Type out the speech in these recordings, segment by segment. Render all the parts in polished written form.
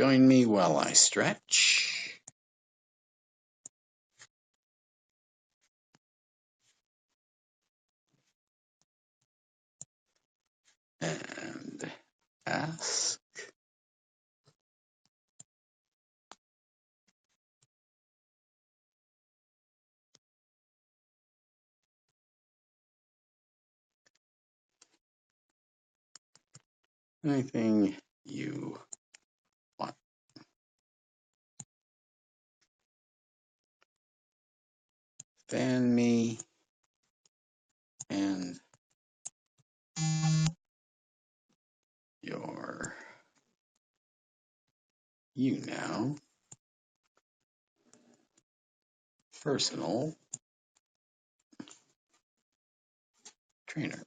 Join me while I stretch. And ask. Anything you want. Fan me and your YouNow personal trainer.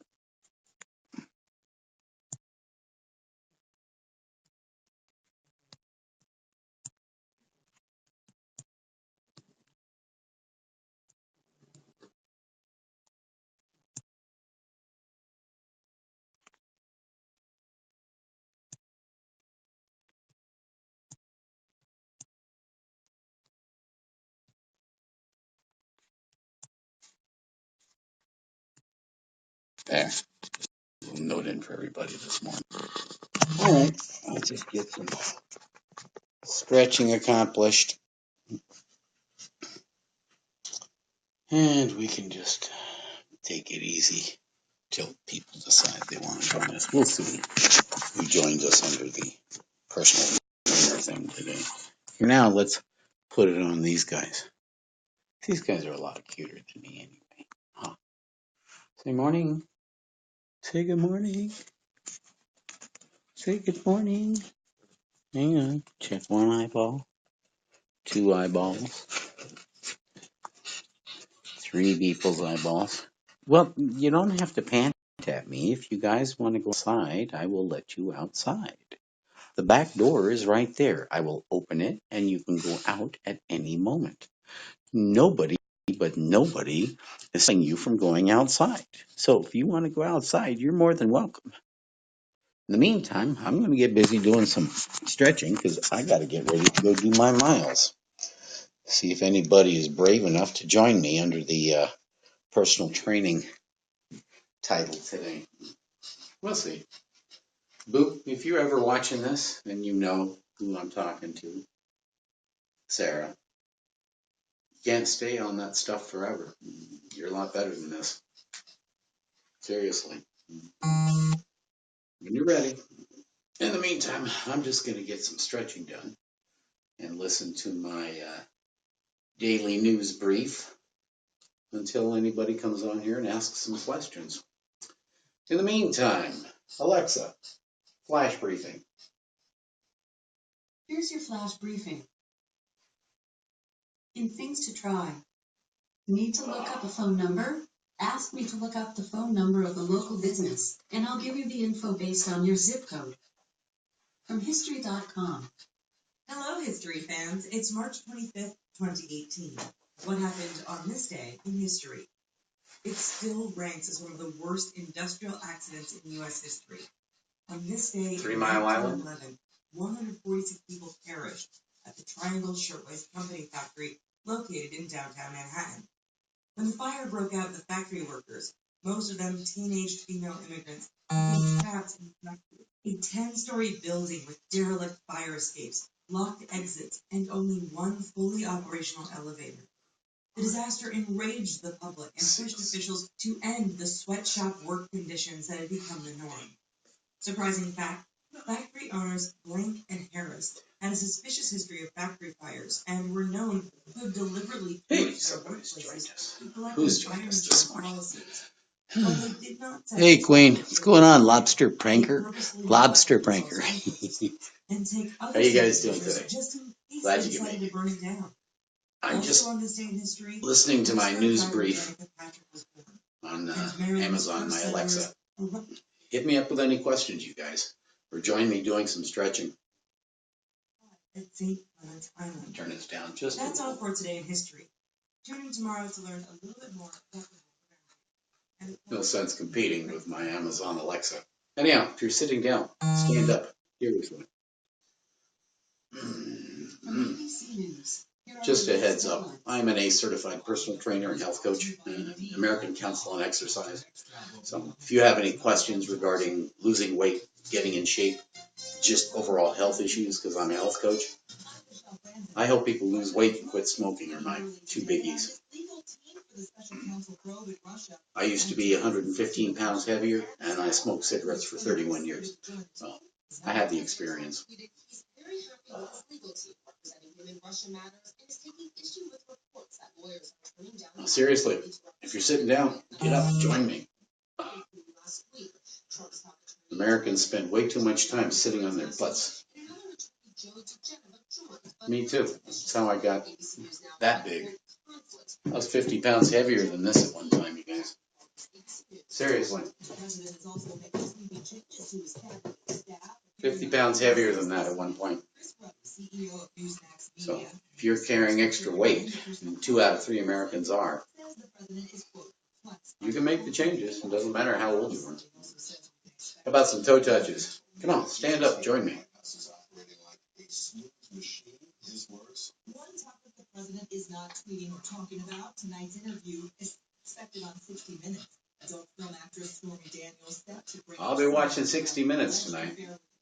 There. A little note in for everybody this morning. All right. I'll just get some stretching accomplished. And we can just take it easy till people decide they want to join us. We'll see who joins us under the personal trainer thing today. For now, let's put it on these guys. These guys are a lot cuter than me anyway. Huh? Say morning. Say good morning. Say good morning. Hang on. Check one eyeball. Two eyeballs. Three people's eyeballs. Well, you don't have to pant at me. If you guys want to go outside, I will let you outside. The back door is right there. I will open it and you can go out at any moment. Nobody is stopping you from going outside. So if you want to go outside, you're more than welcome. In the meantime, I'm going to get busy doing some stretching because I got to get ready to go do my miles. See if anybody is brave enough to join me under the personal training title today. We'll see. Boo, if you're ever watching this, then you know who I'm talking to. Sarah. You can't stay on that stuff forever. You're a lot better than this. Seriously. When you're ready. In the meantime, I'm just going to get some stretching done and listen to my daily news brief until anybody comes on here and asks some questions. In the meantime, Alexa, flash briefing. Here's your flash briefing. In things to try, need to look up a phone number? Ask me to look up the phone number of the local business, and I'll give you the info based on your zip code. From History.com. Hello, history fans. It's March 25th, 2018. What happened on this day in history? It still ranks as one of the worst industrial accidents in U.S. history. On this day, 3 Mile Island, 146 people perished at the Triangle Shirtwaist Company factory located in downtown Manhattan. When the fire broke out, the factory workers, most of them teenage female immigrants, became trapped in the factory. A 10-story building with derelict fire escapes, locked exits, and only one fully operational elevator. The disaster enraged the public and pushed officials to end the sweatshop work conditions that had become the norm. Surprising fact, factory owners Blank and Harris had a suspicious history of factory fires and were known to have deliberately forced their workplaces to collect environmental policies. While they did not Hey, Queen, what's going on, Lobster Pranker? Lobster Pranker. and take How other you guys doing measures today? just in case Glad they you could decided make to burn it down. I'm Also just on this day in history, listening to my Western news driver brief Danica Patrick was born, on and Maryland's Amazon, my first Alexa. settlers Hit me up with any questions, you guys, or join me doing some stretching. at St. Clements Island. Turn this down just That's a all little. for today in history. Tune in tomorrow to learn a little bit more about the and No sense competing with my Amazon Alexa. Anyhow, if you're sitting down, stand up. Here this one. ABC News. Just a heads up, I'm an ACE certified personal trainer and health coach, American Council on Exercise. So if you have any questions regarding losing weight, getting in shape, just overall health issues, because I'm a health coach, I help people lose weight and quit smoking are my two biggies. I used to be 115 pounds heavier, and I smoked cigarettes for 31 years. So I had the experience. Now, seriously, if you're sitting down, get up and join me. Americans spend way too much time sitting on their butts. Me too. That's how I got that big. I was 50 pounds heavier than this at one time, you guys. Seriously. 50 pounds heavier than that at one point. So if you're carrying extra weight, and 2 out of 3 Americans are, you can make the changes. It doesn't matter how old you are. How about some toe touches? Come on, stand up, join me. One topic the president is not tweeting or talking about, tonight's interview is expected on 60 Minutes. Adult film actress Stormy Daniels set to bring I'll be watching 60 Minutes tonight.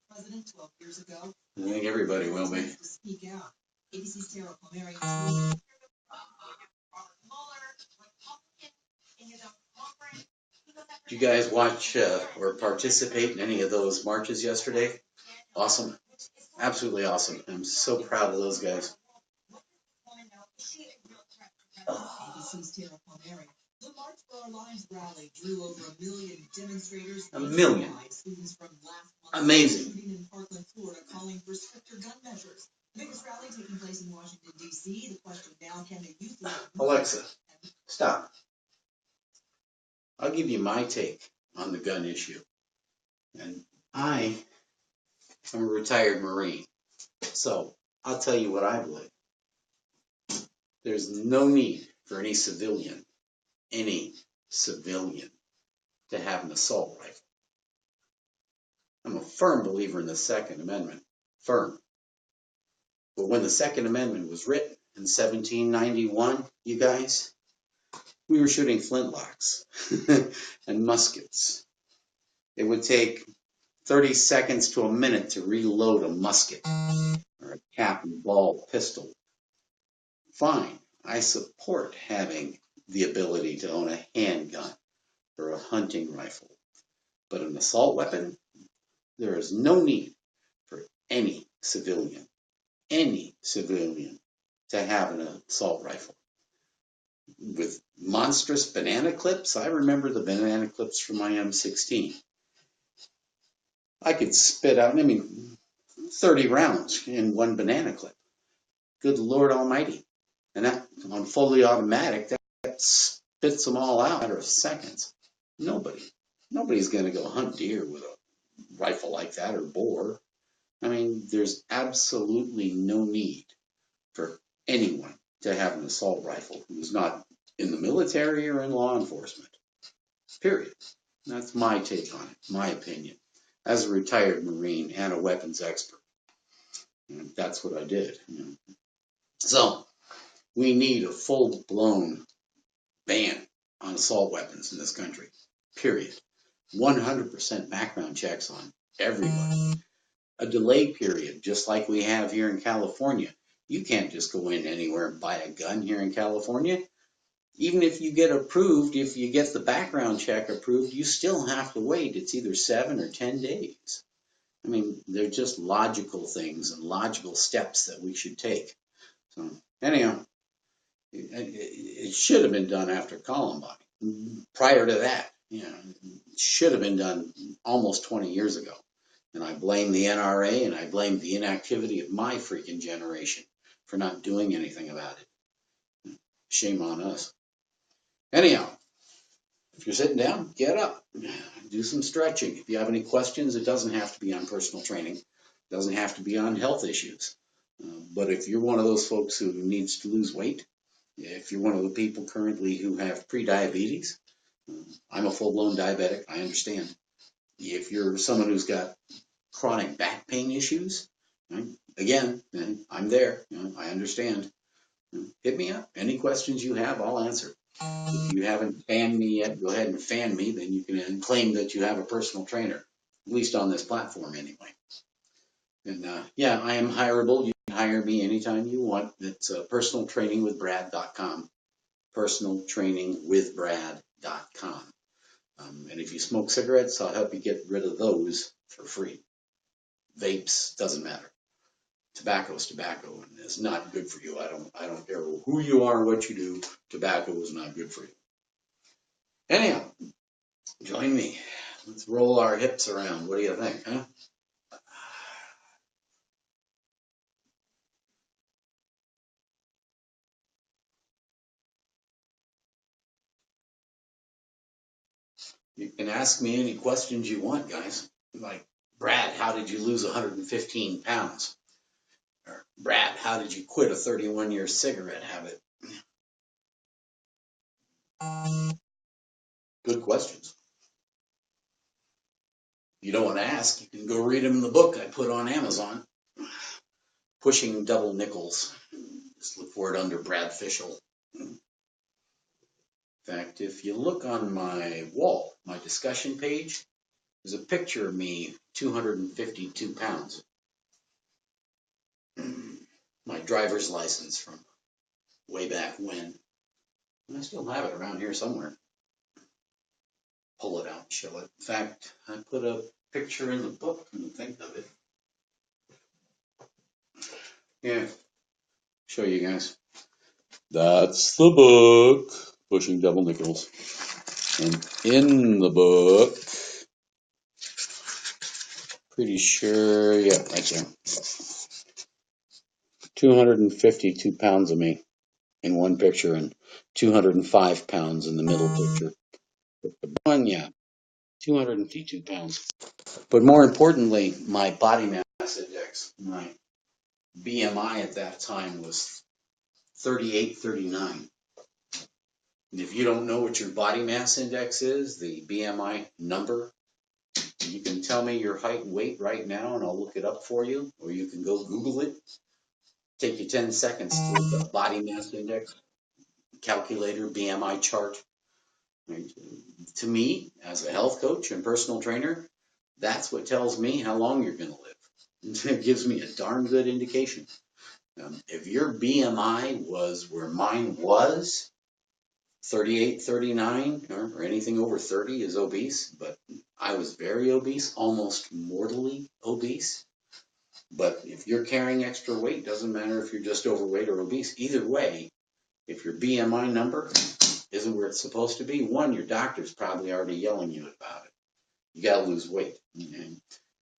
President 12 years ago. I think everybody will be. To speak out. ABC's Tara Palmieri. Did you guys watch or participate in any of those marches yesterday? Awesome. Absolutely awesome. I'm so proud of those guys. ABC's Tara Palmieri. The March for Our Lives rally drew over 1 million demonstrators. 1 million. Students from last month. Amazing. In Parkland, Florida, calling for stricter gun measures. The biggest rally taking place in Washington, D.C. The question now, can the youth lead? Alexa, stop. I'll give you my take on the gun issue. And I am a retired Marine. So I'll tell you what I believe. There's no need for any civilian to have an assault rifle. I'm a firm believer in the Second Amendment. Firm. But when the Second Amendment was written in 1791, you guys, we were shooting flintlocks and muskets. It would take 30 seconds to a minute to reload a musket or a cap and ball pistol. Fine, I support having the ability to own a handgun or a hunting rifle. But an assault weapon, there is no need for any civilian to have an assault rifle. With monstrous banana clips, I remember the banana clips from my M16. I could spit out, 30 rounds in one banana clip. Good Lord Almighty. And that, on fully automatic, that spits them all out in a matter of seconds. Nobody's going to go hunt deer with a rifle like that or boar. There's absolutely no need for anyone to have an assault rifle who's not in the military or in law enforcement. Period. That's my take on it, my opinion. As a retired Marine and a weapons expert, that's what I did. So we need a full-blown ban on assault weapons in this country. Period. 100% background checks on everybody. A delay period, just like we have here in California. You can't just go in anywhere and buy a gun here in California. Even if you get approved, if you get the background check approved, you still have to wait. It's either 7 or 10 days. They're just logical things and logical steps that we should take. So anyhow, it should have been done after Columbine. Prior to that, it should have been done almost 20 years ago. And I blame the NRA and I blame the inactivity of my freaking generation for not doing anything about it. Shame on us. Anyhow, if you're sitting down, get up. Do some stretching. If you have any questions, it doesn't have to be on personal training. It doesn't have to be on health issues. But if you're one of those folks who needs to lose weight, if you're one of the people currently who have pre-diabetes, I'm a full-blown diabetic, I understand. If you're someone who's got chronic back pain issues, Right? Again, I'm there. I understand. Hit me up. Any questions you have, I'll answer. If you haven't fanned me yet, go ahead and fan me. Then you can claim that you have a personal trainer, at least on this platform anyway. And yeah, I am hireable. You can hire me anytime you want. It's personaltrainingwithbrad.com. Personaltrainingwithbrad.com. And if you smoke cigarettes, I'll help you get rid of those for free. Vapes, doesn't matter. Tobacco is tobacco and is not good for you. I don't care who you are, what you do. Tobacco is not good for you. Anyhow, join me. Let's roll our hips around. What do you think, huh? You can ask me any questions you want, guys. Like, Brad, how did you lose 115 pounds? Or, Brad, how did you quit a 31-year cigarette habit? Good questions. You don't want to ask, you can go read them in the book I put on Amazon. Pushing Double Nickels. Just look for it under Brad Fischel. In fact, if you look on my wall, my discussion page, there's a picture of me, 252 pounds. My driver's license from way back when. And I still have it around here somewhere. Pull it out and show it. In fact, I put a picture in the book, when you think of it. Yeah, show you guys. That's the book, Pushing Double Nickels. And in the book, pretty sure, yeah, right there. 252 pounds of me in one picture and 205 pounds in the middle picture. One, yeah, 252 pounds. But more importantly, my body mass index, my BMI at that time was 38, 39. And if you don't know what your body mass index is, the BMI number, you can tell me your height and weight right now and I'll look it up for you, or you can go Google it. Take you 10 seconds to look up body mass index, calculator, BMI chart. Right? To me, as a health coach and personal trainer, that's what tells me how long you're going to live. It gives me a darn good indication. If your BMI was where mine was, 38, 39, or anything over 30 is obese, but I was very obese, almost mortally obese. But if you're carrying extra weight, doesn't matter if you're just overweight or obese. Either way, if your BMI number isn't where it's supposed to be, one, your doctor's probably already yelling you about it. You got to lose weight. Okay?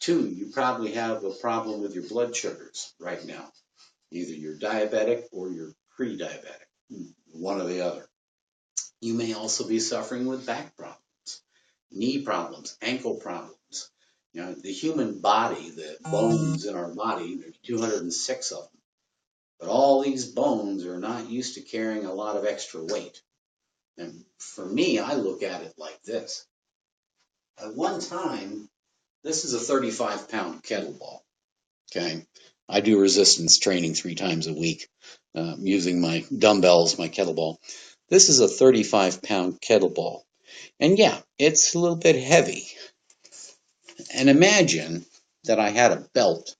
Two, you probably have a problem with your blood sugars right now. Either you're diabetic or you're pre-diabetic, one or the other. You may also be suffering with back problems, knee problems, ankle problems. You know, the human body, the bones in our body, there's 206 of them. But all these bones are not used to carrying a lot of extra weight. And for me, I look at it like this. At one time, this is a 35-pound kettlebell. Okay. I do resistance training 3 times a week using my dumbbells, my kettlebell. This is a 35-pound kettlebell. And yeah, it's a little bit heavy. And imagine that I had a belt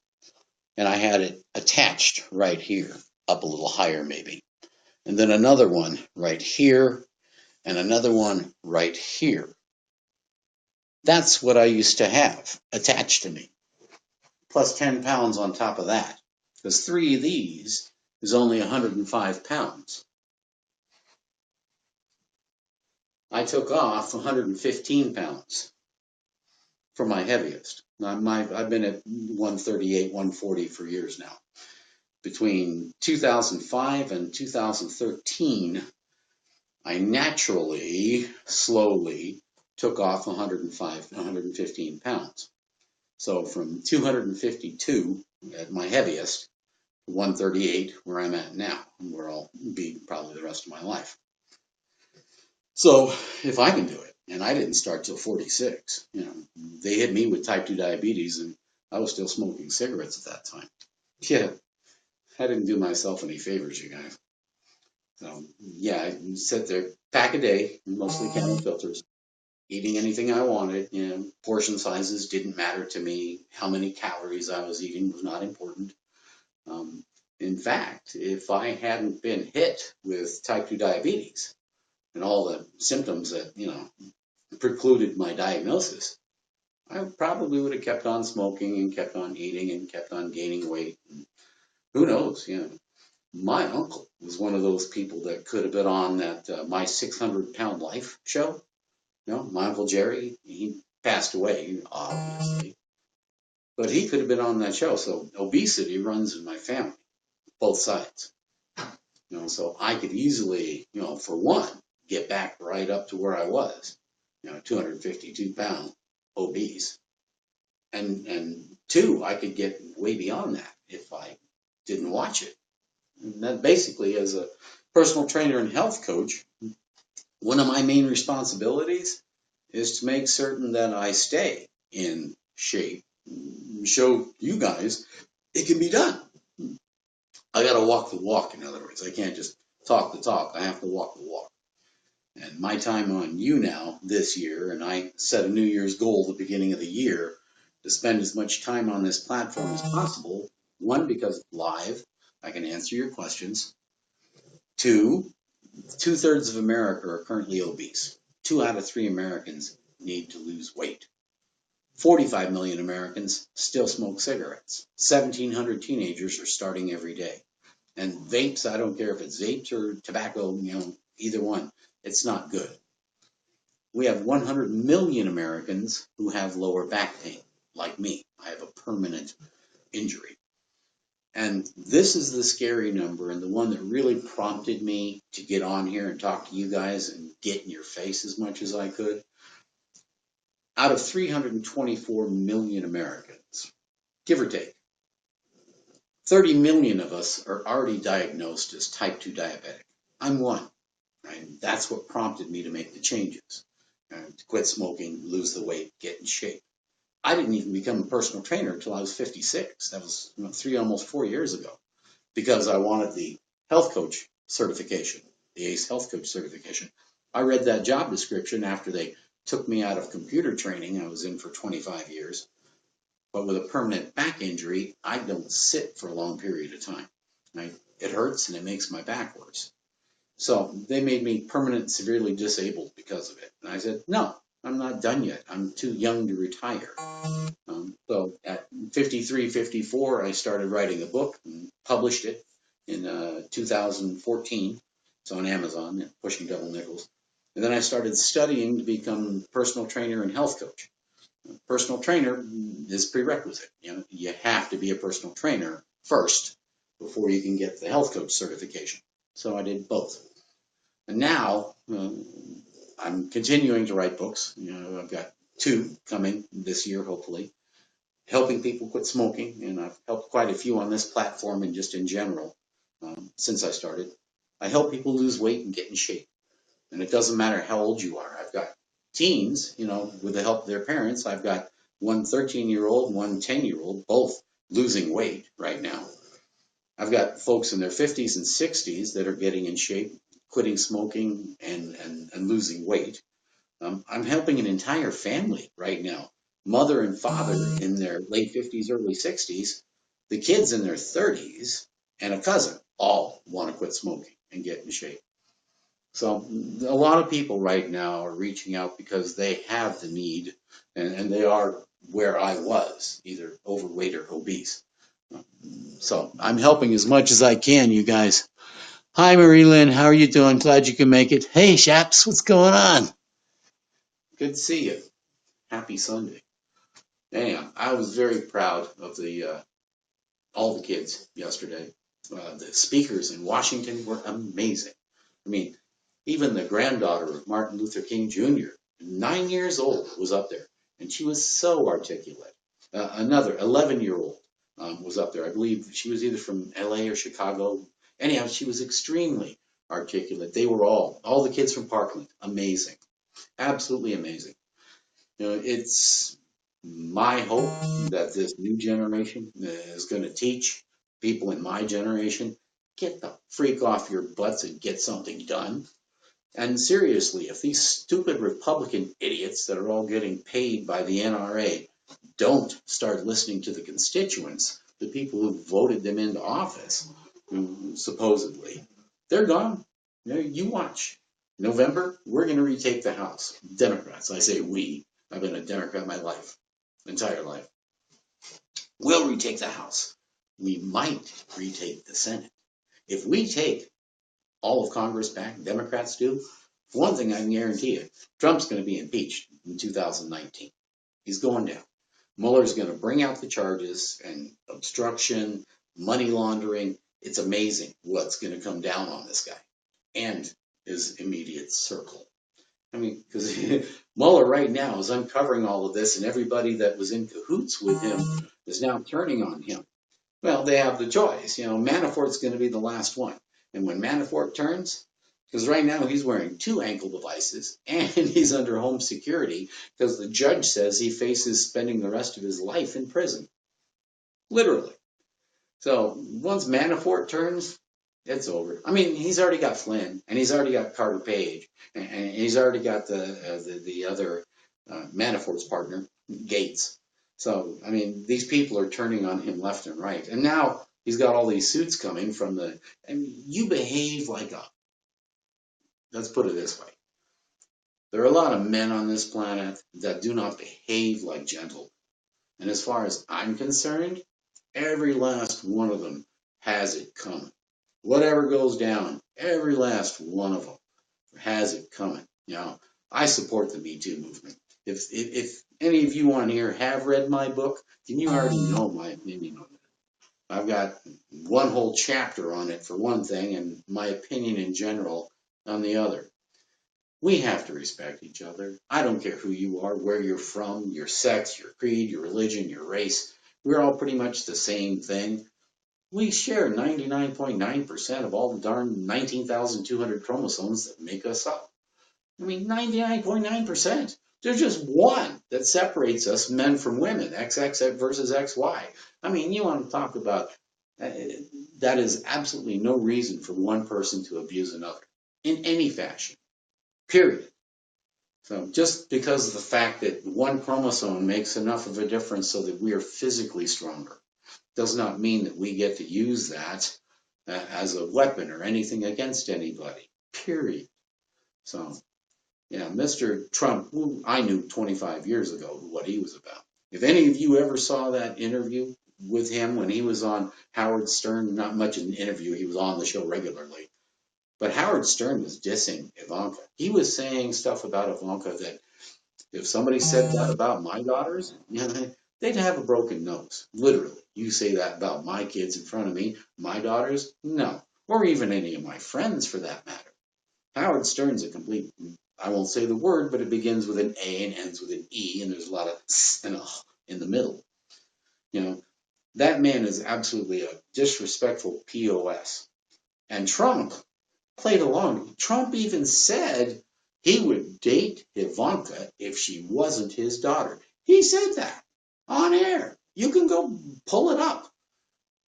and I had it attached right here, up a little higher maybe. And then another one right here and another one right here. That's what I used to have attached to me, plus 10 pounds on top of that, because 3 of these is only 105 pounds. I took off 115 pounds from my heaviest. I've been at 138, 140 for years now. Between 2005 and 2013, I naturally, slowly took off 115 pounds. So from 252 at my heaviest to 138 where I'm at now, where I'll be probably the rest of my life. So if I can do it, and I didn't start till 46, you know, they hit me with type 2 diabetes and I was still smoking cigarettes at that time. Yeah, I didn't do myself any favors, you guys. So yeah, I sit there, pack a day, mostly can filters, eating anything I wanted. You know, portion sizes didn't matter to me. How many calories I was eating was not important. Um, in fact, if I hadn't been hit with type 2 diabetes and all the symptoms that, precluded my diagnosis, I probably would have kept on smoking and kept on eating and kept on gaining weight. And who knows? My uncle was one of those people that could have been on that My 600-Pound Life show. My Uncle Jerry, he passed away, obviously, but he could have been on that show. So obesity runs in my family, both sides. So I could easily, for one, get back right up to where I was, 252 pound obese. And two, I could get way beyond that if I didn't watch it. And that basically, as a personal trainer and health coach, one of my main responsibilities is to make certain that I stay in shape, show you guys it can be done. I got to walk the walk, in other words. I can't just talk the talk. I have to walk the walk. And my time on YouNow this year, and I set a New Year's goal at the beginning of the year to spend as much time on this platform as possible. One, because it's live, I can answer your questions. Two, 2/3 of America are currently obese. 2 out of 3 Americans need to lose weight. 45 million Americans still smoke cigarettes. 1,700 teenagers are starting every day. And vapes, I don't care if it's vapes or tobacco, either one, it's not good. We have 100 million Americans who have lower back pain, like me. I have a permanent injury. And this is the scary number, and the one that really prompted me to get on here and talk to you guys and get in your face as much as I could. Out of 324 million Americans, give or take, 30 million of us are already diagnosed as type 2 diabetic. I'm one. Right? That's what prompted me to make the changes. To quit smoking, lose the weight, get in shape. I didn't even become a personal trainer until I was 56. That was almost 4 years ago, because I wanted the health coach certification, the ACE health coach certification. I read that job description after they took me out of computer training. I was in for 25 years. But with a permanent back injury, I don't sit for a long period of time. Right? It hurts and it makes my back worse. So they made me permanent severely disabled because of it. And I said, no, I'm not done yet. I'm too young to retire. So at 53, 54, I started writing a book and published it in 2014. It's on Amazon, Pushing Double Nickels. And then I started studying to become personal trainer and health coach. Personal trainer is prerequisite. You have to be a personal trainer first before you can get the health coach certification. So I did both. And now I'm continuing to write books. I've got 2 coming this year, hopefully, helping people quit smoking. And I've helped quite a few on this platform and just in general since I started. I help people lose weight and get in shape. And it doesn't matter how old you are. I've got teens, with the help of their parents. I've got one 13-year-old and one 10-year-old, both losing weight right now. I've got folks in their 50s and 60s that are getting in shape, quitting smoking and losing weight. I'm helping an entire family right now, mother and father in their late 50s, early 60s, the kids in their 30s, and a cousin all want to quit smoking and get in shape. So a lot of people right now are reaching out because they have the need, and they are where I was, either overweight or obese. So I'm helping as much as I can, you guys. Hi, Marie Lynn. How are you doing? Glad you can make it. Hey, Shaps, what's going on? Good to see you. Happy Sunday. Anyhow, I was very proud of the all the kids yesterday. The speakers in Washington were amazing. I mean, even the granddaughter of Martin Luther King Jr., 9 years old, was up there, and she was so articulate. Another 11-year-old was up there. I believe she was either from LA or Chicago. Anyhow, she was extremely articulate. They were all the kids from Parkland, amazing, absolutely amazing. It's My hope that this new generation is going to teach people in my generation, get the freak off your butts and get something done. And seriously, if these stupid Republican idiots that are all getting paid by the NRA don't start listening to the constituents, the people who voted them into office, who supposedly, they're gone. You watch. November, we're going to retake the House. Democrats, I say we. I've been a Democrat my life, entire life. We'll retake the House. We might retake the Senate. If we take all of Congress back, Democrats do, one thing I can guarantee you, Trump's going to be impeached in 2019. He's going down. Mueller's going to bring out the charges and obstruction, money laundering. It's amazing what's going to come down on this guy and his immediate circle. I mean, because Mueller right now is uncovering all of this, and everybody that was in cahoots with him is now turning on him. Well, they have the choice. Manafort's going to be the last one. And when Manafort turns, because right now he's wearing 2 ankle devices and he's under home security because the judge says he faces spending the rest of his life in prison. Literally. So once Manafort turns, it's over. I mean, he's already got Flynn, and he's already got Carter Page, and he's already got the other Manafort's partner, Gates. So, I mean, these people are turning on him left and right. And now he's got all these suits coming from you behave like let's put it this way. There are a lot of men on this planet that do not behave like gentlemen. And as far as I'm concerned, every last one of them has it coming. Whatever goes down, every last one of them has it coming. I support the Me Too movement. If any of you on here have read my book, then you already know my opinion on it. I've got one whole chapter on it for one thing, and my opinion in general on the other. We have to respect each other. I don't care who you are, where you're from, your sex, your creed, your religion, your race. We're all pretty much the same thing. We share 99.9% of all the darn 19,200 chromosomes that make us up. I mean, 99.9%. There's just one that separates us men from women, XX versus XY. I mean, you want to talk about that is absolutely no reason for one person to abuse another in any fashion, period. So just because of the fact that one chromosome makes enough of a difference so that we are physically stronger does not mean that we get to use that as a weapon or anything against anybody, period. So, yeah, Mr. Trump, who I knew 25 years ago what he was about. If any of you ever saw that interview with him when he was on Howard Stern, not much of an interview, he was on the show regularly, but Howard Stern was dissing Ivanka. He was saying stuff about Ivanka that if somebody said that about my daughters, they'd have a broken nose. Literally. You say that about my kids in front of me, my daughters, no. Or even any of my friends for that matter. Howard Stern's a complete, I won't say the word, but it begins with an A and ends with an E, and there's a lot of S and a in the middle. That man is absolutely a disrespectful POS. And Trump played along. Trump even said he would date Ivanka if she wasn't his daughter. He said that on air. You can go pull it up.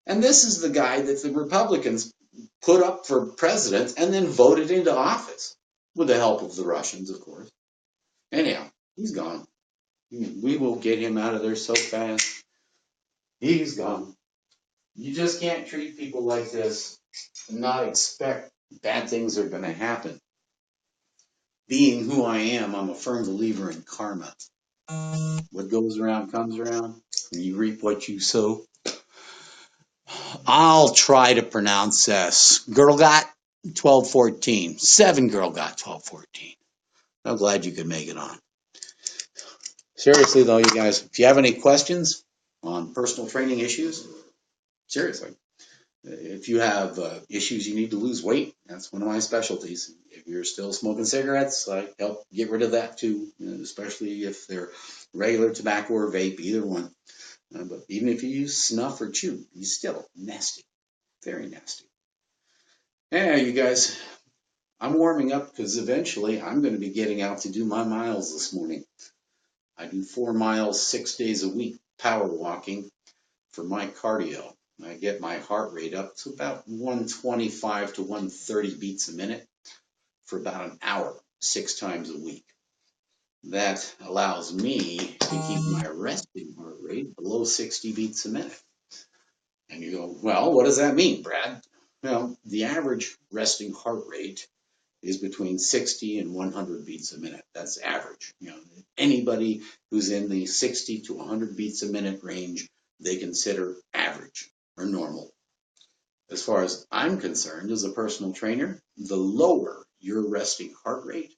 And this is the guy that the Republicans put up for president and then voted into office with the help of the Russians, of course. Anyhow, he's gone. We will get him out of there so fast. He's gone. You just can't treat people like this and not expect bad things are going to happen. Being who I am, I'm a firm believer in karma. What goes around comes around, and you reap what you sow. I'll try to pronounce this. Girl got 1214. 7 girl got 1214. I'm glad you could make it on. Seriously, though, you guys, if you have any questions on personal training issues, seriously, if you have issues you need to lose weight, that's one of my specialties. If you're still smoking cigarettes, I help get rid of that too, especially if they're regular tobacco or vape, either one. But even if you use snuff or chew, it's still nasty, very nasty. Yeah, you guys, I'm warming up because eventually I'm going to be getting out to do my miles this morning. I do 4 miles 6 days a week, power walking for my cardio. I get my heart rate up to about 125 to 130 beats a minute for about an hour, 6 times a week. That allows me to keep my resting heart rate below 60 beats a minute. And you go, well, what does that mean, Brad? Well, the average resting heart rate is between 60 and 100 beats a minute. That's average. Anybody who's in the 60 to 100 beats a minute range, they consider average or normal. As far as I'm concerned, as a personal trainer, the lower your resting heart rate,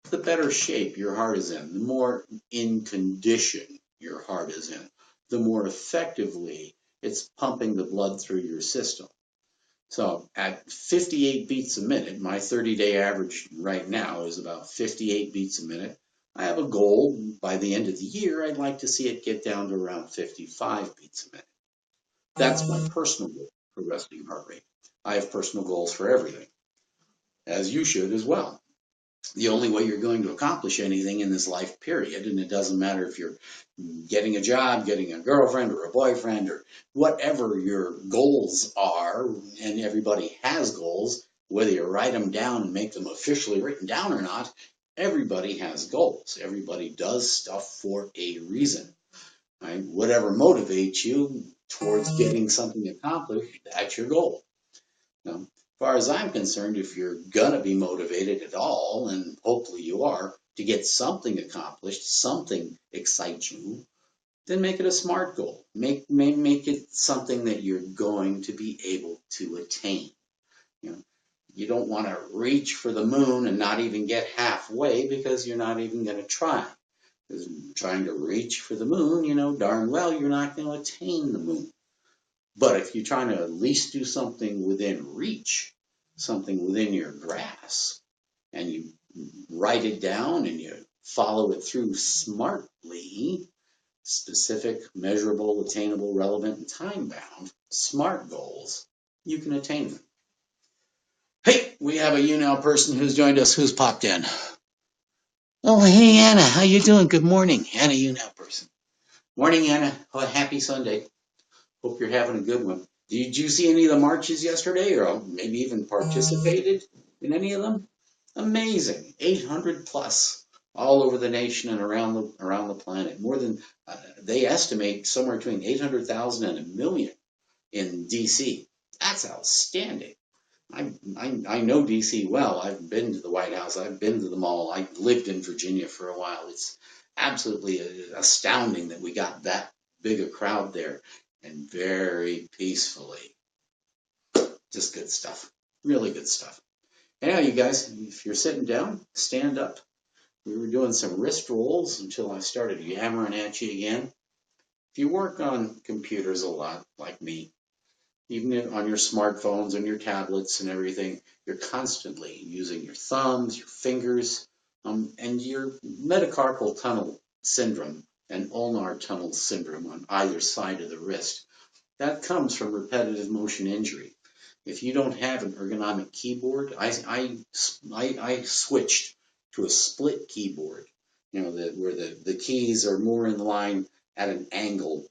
the better shape your heart is in, the more in condition your heart is in, the more effectively it's pumping the blood through your system. So at 58 beats a minute, my 30-day average right now is about 58 beats a minute. I have a goal by the end of the year. I'd like to see it get down to around 55 beats a minute. That's my personal goal for resting heart rate. I have personal goals for everything, as you should as well. The only way you're going to accomplish anything in this life period, and it doesn't matter if you're getting a job, getting a girlfriend or a boyfriend or whatever your goals are, and everybody has goals, whether you write them down and make them officially written down or not, everybody has goals. Everybody does stuff for a reason. Right? Whatever motivates you towards getting something accomplished, that's your goal. Now, as far as I'm concerned, if you're gonna be motivated at all, and hopefully you are, to get something accomplished, something excites you, then make it a SMART goal. Make it something that you're going to be able to attain. You don't want to reach for the moon and not even get halfway because you're not even going to try. Because trying to reach for the moon, you know darn well you're not going to attain the moon. But if you're trying to at least do something within reach, something within your grasp, and you write it down and you follow it through smartly, specific, measurable, attainable, relevant, and time-bound, SMART goals, you can attain them. Hey, we have a YouNow person who's joined us, who's popped in. Oh, hey, Anna, how you doing? Good morning. Anna, YouNow person. Morning, Anna. Oh, happy Sunday. Hope you're having a good one. Did you see any of the marches yesterday, or maybe even participated in any of them? Amazing. 800 plus all over the nation and around the planet. More than they estimate somewhere between 800,000 and a million in DC. That's outstanding. I know DC well. I've been to the White House. I've been to the mall. I lived in Virginia for a while. It's absolutely astounding that we got that big a crowd there, and very peacefully. Just good stuff. Really good stuff. Anyhow, you guys, if you're sitting down, stand up. We were doing some wrist rolls until I started yammering at you again. If you work on computers a lot, like me, even on your smartphones and your tablets and everything, you're constantly using your thumbs, your fingers, and your metacarpal tunnel syndrome and ulnar tunnel syndrome on either side of the wrist. That comes from repetitive motion injury. If you don't have an ergonomic keyboard, I switched to a split keyboard, where the keys are more in line at an angle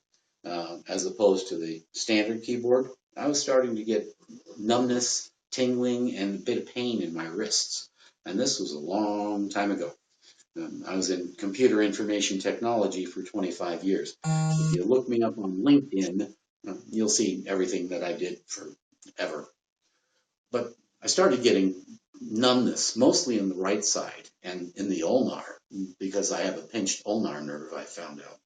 as opposed to the standard keyboard. I was starting to get numbness, tingling, and a bit of pain in my wrists. And this was a long time ago. I was in computer information technology for 25 years. If you look me up on LinkedIn, you'll see everything that I did forever. But I started getting numbness, mostly in the right side and in the ulnar, because I have a pinched ulnar nerve, I found out.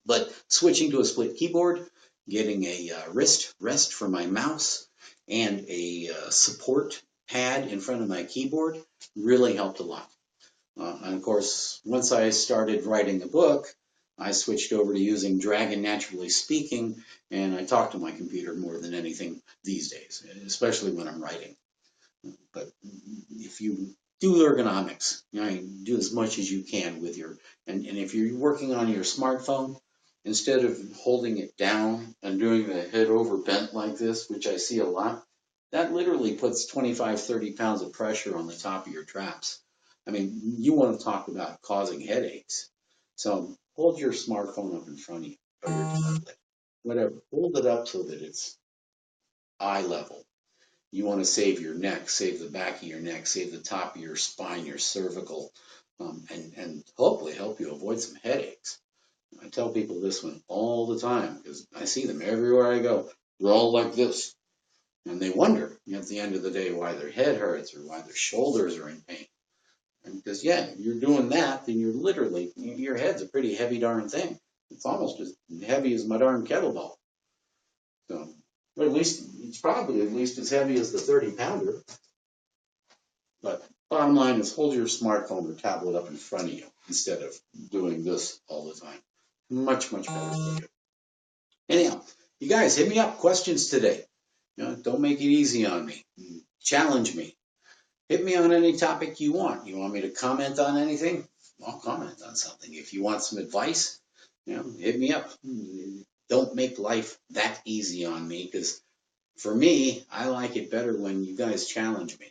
But switching to a split keyboard, getting a wrist rest for my mouse, and a support pad in front of my keyboard really helped a lot. And of course, once I started writing a book, I switched over to using Dragon Naturally Speaking, and I talk to my computer more than anything these days, especially when I'm writing. But if you do ergonomics, do as much as you can with and if you're working on your smartphone, instead of holding it down and doing the head over bent like this, which I see a lot, that literally puts 25, 30 pounds of pressure on the top of your traps. I mean, you want to talk about causing headaches. So hold your smartphone up in front of you or your tablet, whatever. Hold it up so that it's eye level. You want to save your neck, save the back of your neck, save the top of your spine, your cervical, and hopefully help you avoid some headaches. I tell people this one all the time because I see them everywhere I go. They're all like this. And they wonder at the end of the day why their head hurts or why their shoulders are in pain. And because, yeah, you're doing that, then you're literally, your head's a pretty heavy darn thing. It's almost as heavy as my darn kettlebell. So, or at least, it's probably at least as heavy as the 30-pounder. But bottom line is hold your smartphone or tablet up in front of you instead of doing this all the time. Much, much better for you. Anyhow, you guys hit me up. Questions today. Don't make it easy on me. Challenge me. Hit me on any topic you want. You want me to comment on anything? I'll comment on something. If you want some advice, hit me up. Don't make life that easy on me because for me, I like it better when you guys challenge me,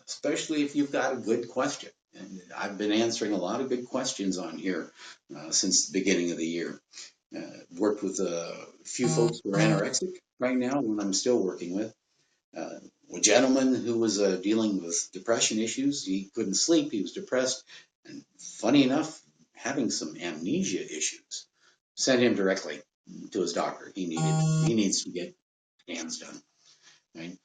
especially if you've got a good question. And I've been answering a lot of good questions on here since the beginning of the year. Worked with a few folks who are anorexic right now, one I'm still working with. Uh, a gentleman who was dealing with depression issues. He couldn't sleep. He was depressed. And funny enough, having some amnesia issues. Sent him directly to his doctor. He needs to get scans done. Right?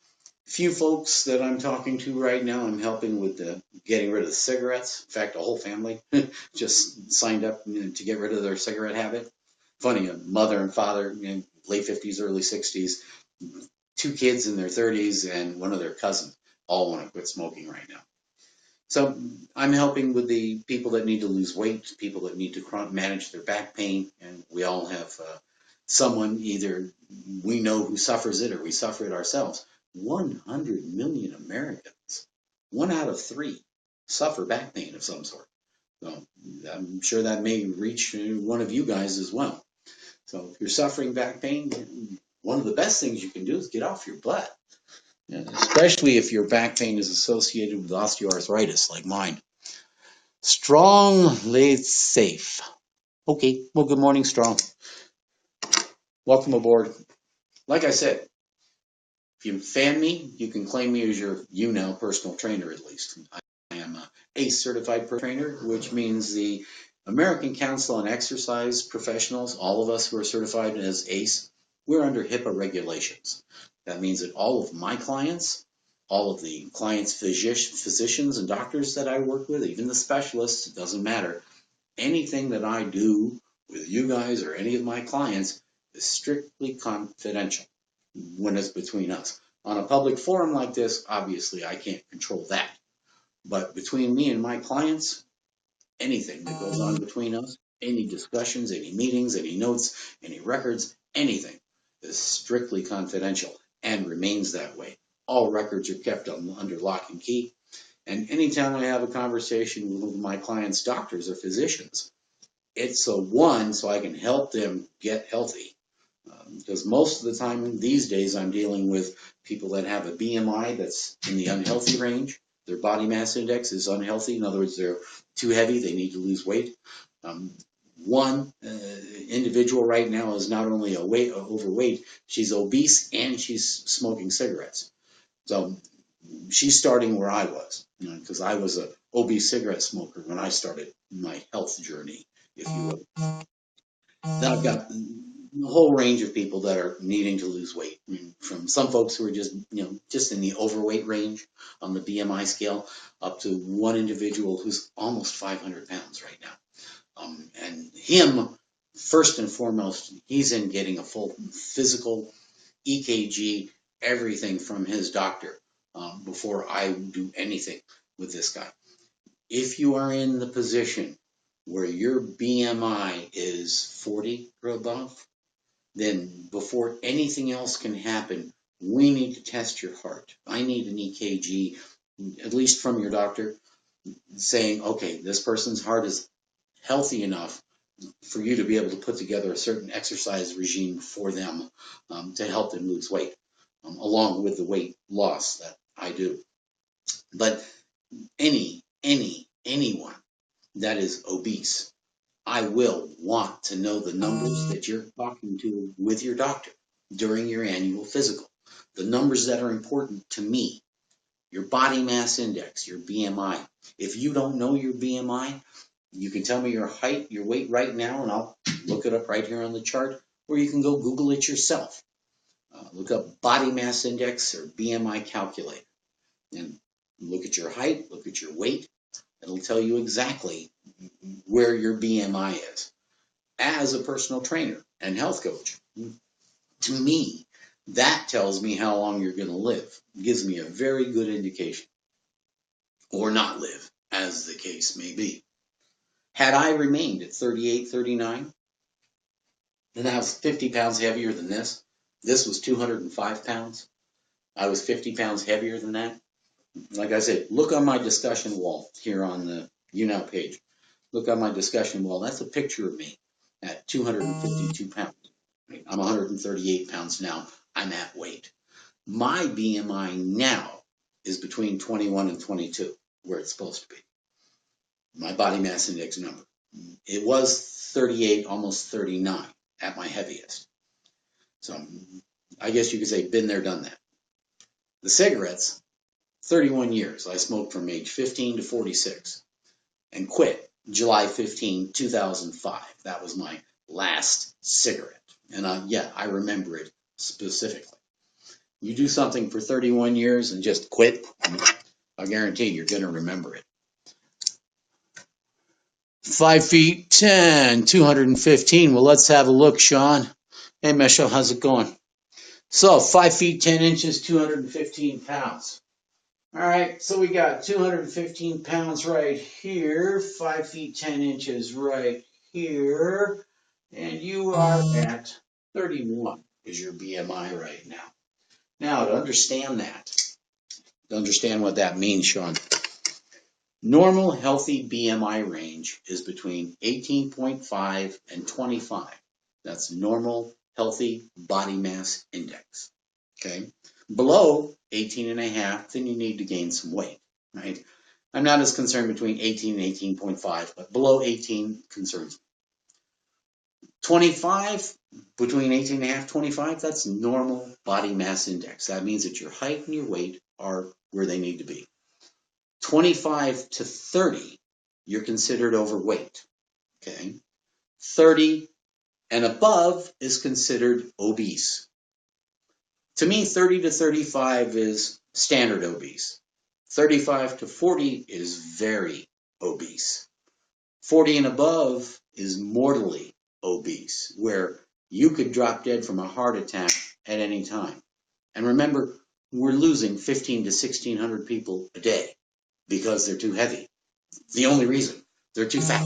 Few folks that I'm talking to right now, I'm helping with getting rid of the cigarettes. In fact, a whole family just signed up to get rid of their cigarette habit. Funny, a mother and father, late 50s, early 60s, two kids in their 30s, and one of their cousins all want to quit smoking right now. So I'm helping with the people that need to lose weight, people that need to manage their back pain, and we all have someone either we know who suffers it or we suffer it ourselves. 100 million Americans, 1 out of 3, suffer back pain of some sort. So I'm sure that may reach one of you guys as well. So if you're suffering back pain, one of the best things you can do is get off your butt. Especially if your back pain is associated with osteoarthritis like mine. Strong laid safe. Okay, well, good morning, Strong. Welcome aboard. Like I said, if you fan me, you can claim me as your YouNow personal trainer at least. I am a ACE certified trainer, which means the American Council on Exercise Professionals, all of us who are certified as ACE, we're under HIPAA regulations. That means that all of my clients, all of the clients' physicians and doctors that I work with, even the specialists, it doesn't matter. Anything that I do with you guys or any of my clients is strictly confidential when it's between us. On a public forum like this, obviously I can't control that. But between me and my clients, anything that goes on between us, any discussions, any meetings, any notes, any records, anything is strictly confidential and remains that way. All records are kept under lock and key. And anytime I have a conversation with my clients' doctors or physicians, it's a one so I can help them get healthy. Because most of the time these days I'm dealing with people that have a BMI that's in the unhealthy range. Their body mass index is unhealthy. In other words, they're too heavy. They need to lose weight. One individual right now is not only overweight, she's obese and she's smoking cigarettes. So she's starting where I was, because I was a obese cigarette smoker when I started my health journey, if you will. Then I've got a whole range of people that are needing to lose weight, from some folks who are just in the overweight range on the BMI scale, up to one individual who's almost 500 pounds right now. And him, first and foremost, he's in getting a full physical, EKG, everything from his doctor before I do anything with this guy. If you are in the position where your BMI is 40 or above, then before anything else can happen, we need to test your heart. I need an EKG, at least from your doctor, saying, okay, this person's heart is healthy enough for you to be able to put together a certain exercise regime for them to help them lose weight, along with the weight loss that I do. But anyone that is obese, I will want to know the numbers that you're talking to with your doctor during your annual physical. The numbers that are important to me, your body mass index, your BMI. If you don't know your BMI, you can tell me your height, your weight right now, and I'll look it up right here on the chart, or you can go Google it yourself. Look up body mass index or BMI calculator and look at your height, look at your weight. It'll tell you exactly where your BMI is. As a personal trainer and health coach, to me, that tells me how long you're going to live. It gives me a very good indication, or not live, as the case may be. Had I remained at 38, 39, then I was 50 pounds heavier than this. This was 205 pounds. I was 50 pounds heavier than that. Like I said, look on my discussion wall here on the YouNow page. Look on my discussion wall. That's a picture of me at 252 pounds. I'm 138 pounds now. I'm at weight. My BMI now is between 21 and 22, where it's supposed to be. My body mass index number. It was 38, almost 39 at my heaviest. So I guess you could say been there, done that. The cigarettes, 31 years. I smoked from age 15 to 46 and quit July 15, 2005. That was my last cigarette. And I remember it specifically. You do something for 31 years and just quit, I guarantee you're going to remember it. 5'10", 215. Well, let's have a look, Sean. Hey, Michelle, how's it going? So 5'10", 215 pounds. All right, so we got 215 pounds right here, 5'10" right here, and you are at 31 is your BMI right now. Now, to understand what that means, Sean, normal healthy BMI range is between 18.5 and 25. That's normal healthy body mass index. Okay? Below 18 and a half, then you need to gain some weight, right? I'm not as concerned between 18 and 18.5, but below 18 concerns me. 25, between 18 and a half, 25, that's normal body mass index. That means that your height and your weight are where they need to be. 25 to 30, you're considered overweight. Okay? 30 and above is considered obese. To me, 30 to 35 is standard obese. 35 to 40 is very obese. 40 and above is mortally obese, where you could drop dead from a heart attack at any time. And remember, we're losing 15 to 1,600 people a day because they're too heavy. The only reason, they're too fat.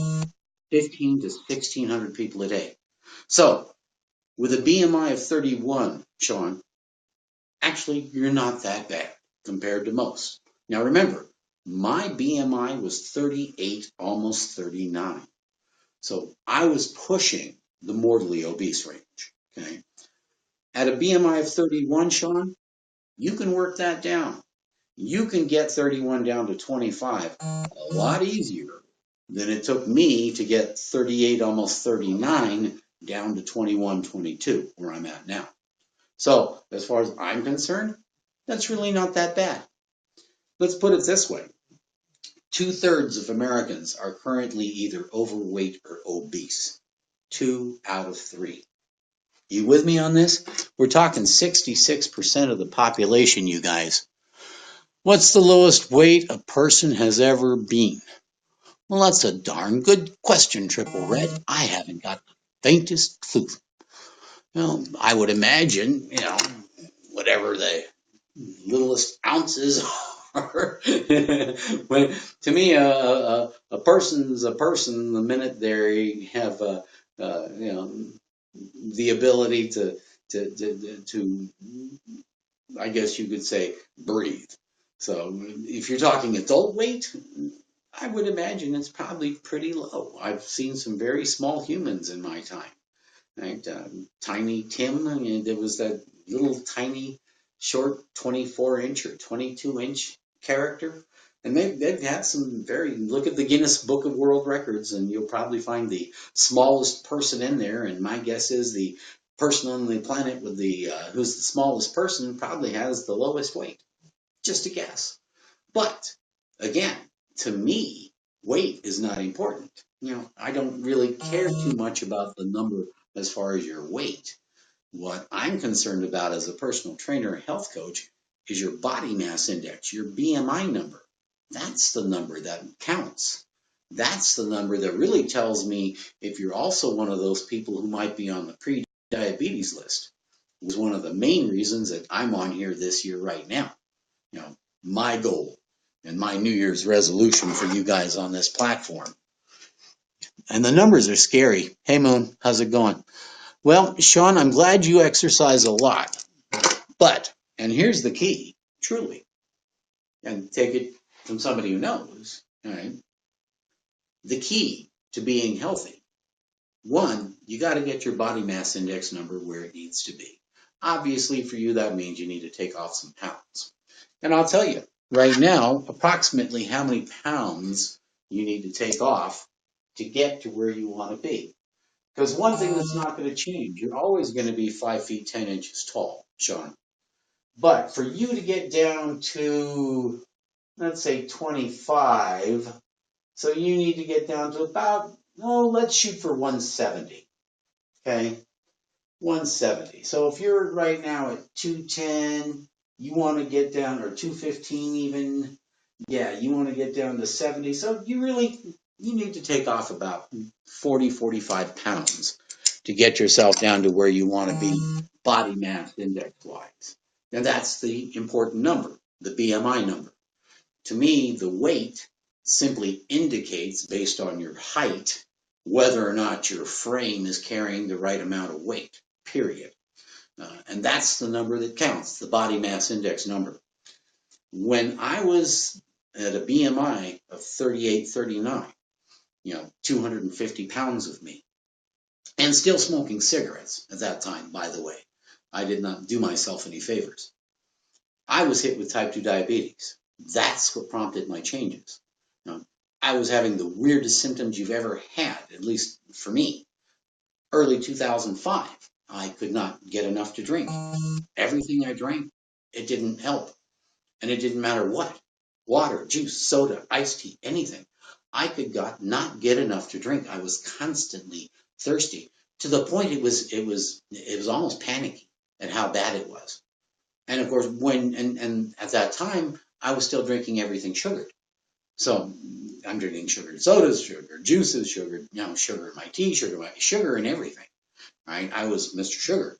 15 to 1,600 people a day. So, with a BMI of 31, Sean, actually, you're not that bad compared to most. Now remember, my BMI was 38, almost 39. So I was pushing the mortally obese range. Okay. At a BMI of 31, Sean, you can work that down. You can get 31 down to 25 a lot easier than it took me to get 38, almost 39 down to 21, 22, where I'm at now. So as far as I'm concerned, that's really not that bad. Let's put it this way. 2/3 of Americans are currently either overweight or obese. 2 out of 3. You with me on this? We're talking 66% of the population, you guys. What's the lowest weight a person has ever been? Well, that's a darn good question, Triple Red. I haven't got the faintest clue. Well, I would imagine, whatever the littlest ounces are. When, to me, a person's a person the minute they have, the ability to, I guess you could say, breathe. So if you're talking adult weight, I would imagine it's probably pretty low. I've seen some very small humans in my time. Right? Tiny Tim, I mean, there was that little tiny short 24-inch or 22-inch character. And they've had some look at the Guinness Book of World Records, and you'll probably find the smallest person in there. And my guess is the person on the planet with who's the smallest person probably has the lowest weight. Just a guess. But again, to me, weight is not important. I don't really care too much about the number as far as your weight. What I'm concerned about as a personal trainer and health coach is your body mass index, your BMI number. That's the number that counts. That's the number that really tells me if you're also one of those people who might be on the pre-diabetes list. It was one of the main reasons that I'm on here this year right now. My goal and my New Year's resolution for you guys on this platform. And the numbers are scary. Hey, Moon, how's it going? Well, Sean, I'm glad you exercise a lot. But, and here's the key, truly, and take it from somebody who knows, all right? The key to being healthy, one, you got to get your body mass index number where it needs to be. Obviously, for you, that means you need to take off some pounds. And I'll tell you, right now, approximately how many pounds you need to take off to get to where you want to be. Because one thing that's not going to change, you're always going to be 5 feet 10 inches tall, Sean. But for you to get down to, let's say, 25, so you need to get down to about, let's shoot for 170. Okay? 170. So if you're right now at 210, you want to get down, or 215 even, yeah, you want to get down to 70. So you need to take off about 40, 45 pounds to get yourself down to where you want to be body mass index wise. Now that's the important number, the BMI number. To me, the weight simply indicates, based on your height, whether or not your frame is carrying the right amount of weight, period. And that's the number that counts, the body mass index number. When I was at a BMI of 38, 39, 250 pounds of me, and still smoking cigarettes at that time, by the way. I did not do myself any favors. I was hit with type 2 diabetes. That's what prompted my changes. I was having the weirdest symptoms you've ever had, at least for me. Early 2005, I could not get enough to drink. Everything I drank, it didn't help. And it didn't matter what. Water, juice, soda, iced tea, anything. I could not get enough to drink. I was constantly thirsty to the point it was almost panicky at how bad it was. And of course, and at that time, I was still drinking everything sugared. So I'm drinking sugared sodas, sugar juices, sugar in my tea, sugar in everything. Right? I was Mr. Sugar.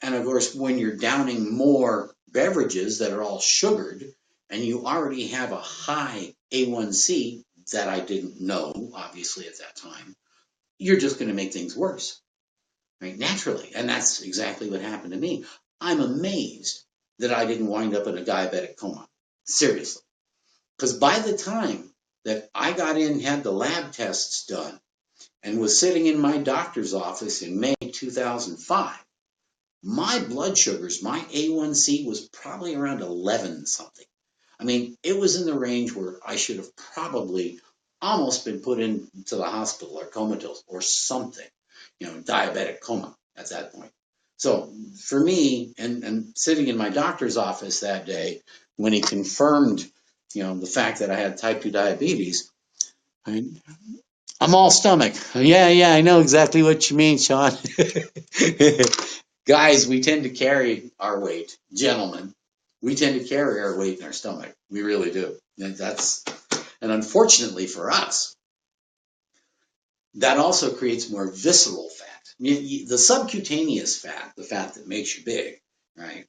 And of course, when you're downing more beverages that are all sugared, and you already have a high A1C that I didn't know, obviously, at that time, you're just going to make things worse, right? Naturally. And that's exactly what happened to me. I'm amazed that I didn't wind up in a diabetic coma. Seriously. Because by the time that I got in, had the lab tests done, and was sitting in my doctor's office in May 2005, my blood sugars, my A1C was probably around 11 something. I mean, it was in the range where I should have probably almost been put into the hospital or comatose or something, diabetic coma at that point. So for me, and sitting in my doctor's office that day when he confirmed, the fact that I had type 2 diabetes, I'm all stomach. Yeah, I know exactly what you mean, Sean. Guys, we tend to carry our weight. Gentlemen, we tend to carry our weight in our stomach. We really do. And unfortunately for us, that also creates more visceral fat. The subcutaneous fat, the fat that makes you big, right?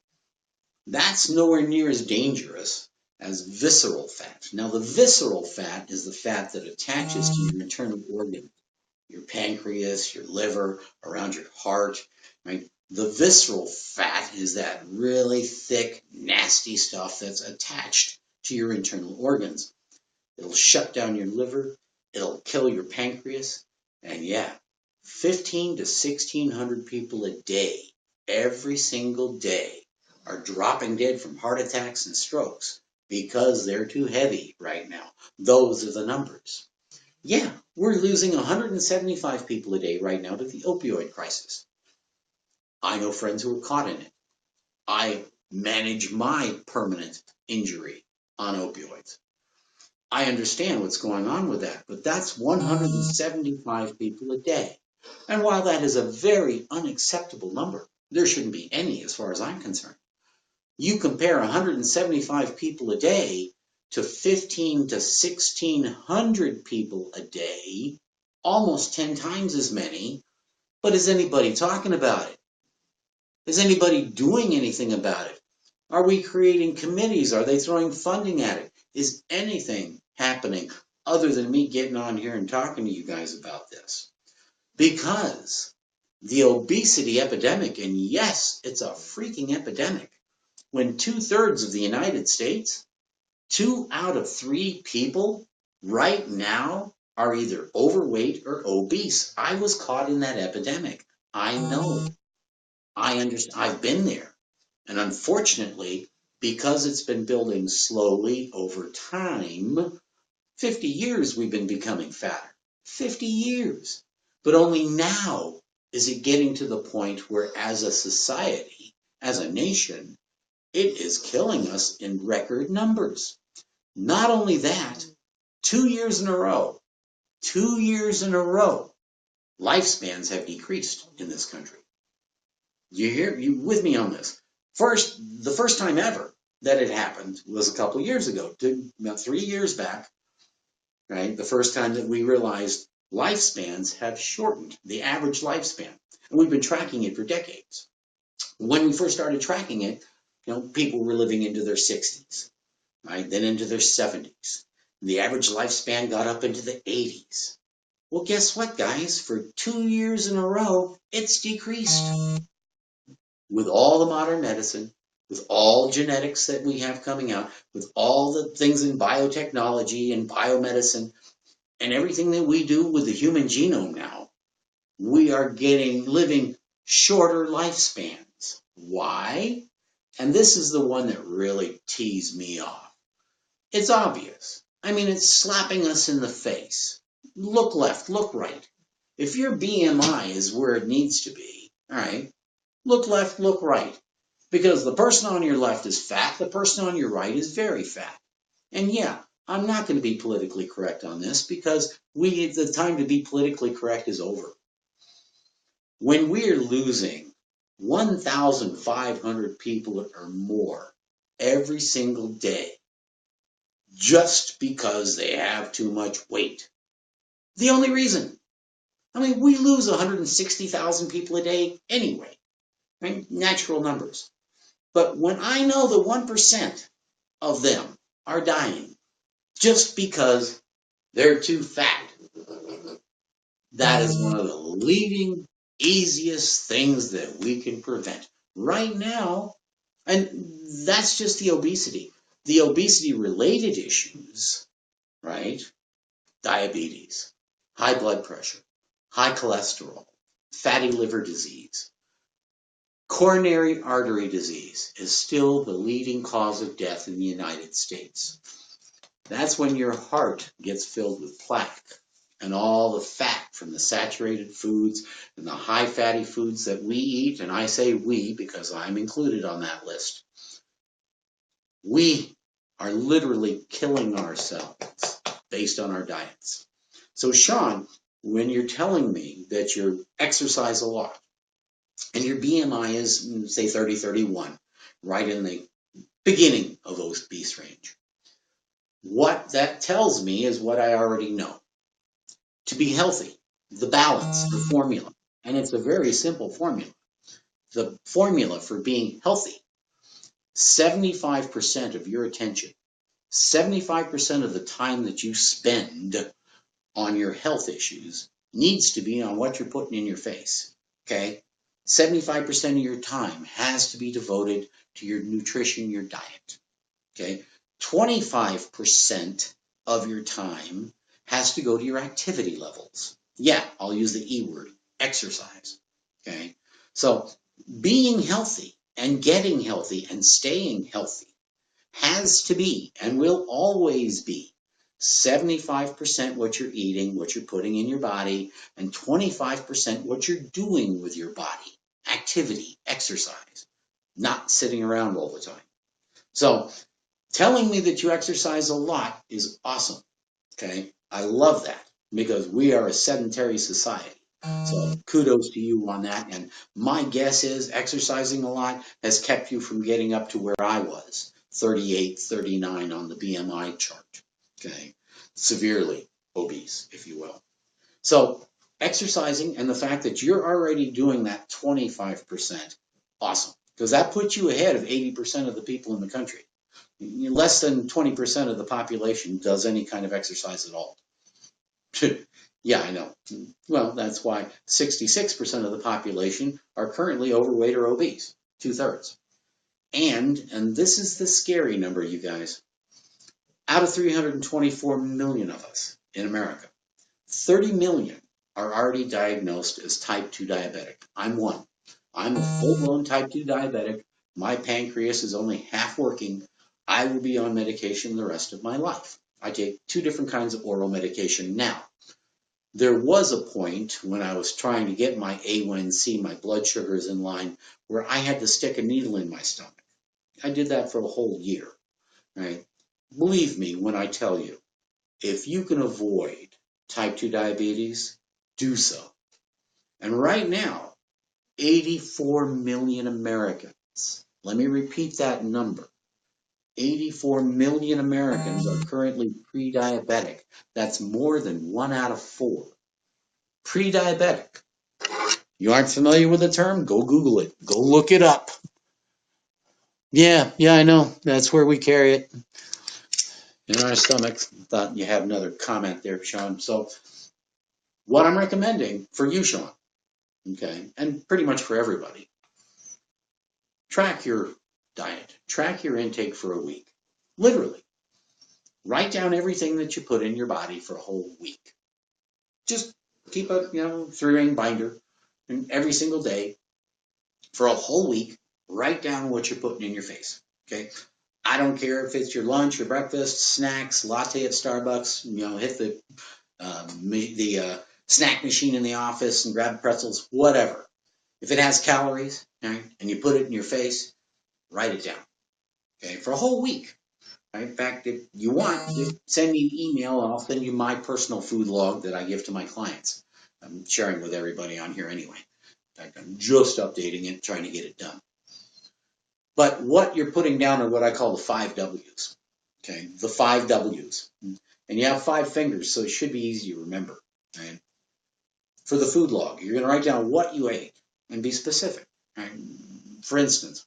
That's nowhere near as dangerous as visceral fat. Now, the visceral fat is the fat that attaches to your internal organs, your pancreas, your liver, around your heart, right? The visceral fat is that really thick, nasty stuff that's attached to your internal organs. It'll shut down your liver, it'll kill your pancreas, and 15 to 1,600 people a day, every single day, are dropping dead from heart attacks and strokes because they're too heavy right now. Those are the numbers. Yeah, we're losing 175 people a day right now to the opioid crisis. I know friends who are caught in it. I manage my permanent injury on opioids. I understand what's going on with that, but that's 175 people a day. And while that is a very unacceptable number, there shouldn't be any as far as I'm concerned. You compare 175 people a day to 15 to 1600 people a day, almost 10 times as many, but is anybody talking about it? Is anybody doing anything about it? Are we creating committees? Are they throwing funding at it? Is anything happening other than me getting on here and talking to you guys about this? Because the obesity epidemic, and yes, it's a freaking epidemic, when 2/3 of the United States, 2 out of 3 people right now are either overweight or obese. I was caught in that epidemic. I know. I understand. I've been there. And unfortunately, because it's been building slowly over time, 50 years we've been becoming fatter. 50 years. But only now is it getting to the point where, as a society, as a nation, it is killing us in record numbers. Not only that, 2 years in a row, 2 years in a row, lifespans have decreased in this country. You with me on this? The first time ever that it happened was a couple of years ago, about 3 years back, right? The first time that we realized lifespans have shortened, the average lifespan. And we've been tracking it for decades. When we first started tracking it, people were living into their 60s, right? Then into their 70s. The average lifespan got up into the 80s. Well, guess what, guys? For 2 years in a row, it's decreased. With all the modern medicine, with all genetics that we have coming out, with all the things in biotechnology and biomedicine, and everything that we do with the human genome now, we are living shorter lifespans. Why? And this is the one that really teased me off. It's obvious. I mean, it's slapping us in the face. Look left, look right. If your BMI is where it needs to be, all right, look left, look right. Because the person on your left is fat, the person on your right is very fat. And yeah, I'm not going to be politically correct on this because the time to be politically correct is over. When we are losing 1,500 people or more every single day just because they have too much weight, the only reason, I mean, we lose 160,000 people a day anyway, right? Natural numbers. But when I know that 1% of them are dying just because they're too fat, that is one of the leading, easiest things that we can prevent right now. And that's just the obesity. The obesity-related issues, right? Diabetes, high blood pressure, high cholesterol, fatty liver disease, coronary artery disease is still the leading cause of death in the United States. That's when your heart gets filled with plaque and all the fat from the saturated foods and the high fatty foods that we eat. And I say we because I'm included on that list. We are literally killing ourselves based on our diets. So Sean, when you're telling me that you exercise a lot and your BMI is, say, 30, 31, right in the beginning of obese range, what that tells me is what I already know. To be healthy, the balance, the formula, and it's a very simple formula. The formula for being healthy, 75% of your attention, 75% of the time that you spend on your health issues needs to be on what you're putting in your face, okay? 75% of your time has to be devoted to your nutrition, your diet, okay? 25% of your time has to go to your activity levels. Yeah, I'll use the E word, exercise, okay? So being healthy and getting healthy and staying healthy has to be and will always be 75% what you're eating, what you're putting in your body, and 25% what you're doing with your body. Activity, exercise, not sitting around all the time. So telling me that you exercise a lot is awesome. Okay. I love that because we are a sedentary society. So kudos to you on that. And my guess is exercising a lot has kept you from getting up to where I was, 38, 39 on the BMI chart. Okay. Severely obese, if you will. So exercising and the fact that you're already doing that 25%, awesome. Because that puts you ahead of 80% of the people in the country. Less than 20% of the population does any kind of exercise at all. Yeah, I know. Well, that's why 66% of the population are currently overweight or obese, 2/3. And this is the scary number, you guys. Out of 324 million of us in America, 30 million are already diagnosed as type 2 diabetic. I'm one. I'm a full-blown type 2 diabetic. My pancreas is only half working. I will be on medication the rest of my life. I take 2 different kinds of oral medication now. There was a point when I was trying to get my A1C, my blood sugars in line, where I had to stick a needle in my stomach. I did that for a whole year. Right? Believe me when I tell you, if you can avoid type 2 diabetes, do so. And right now, 84 million Americans, let me repeat that number. 84 million Americans are currently pre-diabetic. That's more than 1 out of 4. Pre-diabetic. You aren't familiar with the term? Go Google it. Go look it up. Yeah, I know. That's where we carry it in our stomachs. Thought you had another comment there, Sean. So what I'm recommending for you, Sean, okay, and pretty much for everybody, track your diet. Track your intake for a week. Literally. Write down everything that you put in your body for a whole week. Just keep a 3-ring binder, and every single day for a whole week, write down what you're putting in your face. Okay. I don't care if it's your lunch, your breakfast, snacks, latte at Starbucks. Hit the snack machine in the office and grab pretzels, whatever. If it has calories, right, and you put it in your face, write it down. Okay, for a whole week. Right? In fact, if you want, just send me an email and I'll send you my personal food log that I give to my clients. I'm sharing with everybody on here anyway. In fact, I'm just updating it, trying to get it done. But what you're putting down are what I call the 5 W's. Okay, the 5 W's. And you have 5 fingers, so it should be easy to remember. Right? For the food log, you're going to write down what you ate and be specific. Right? For instance,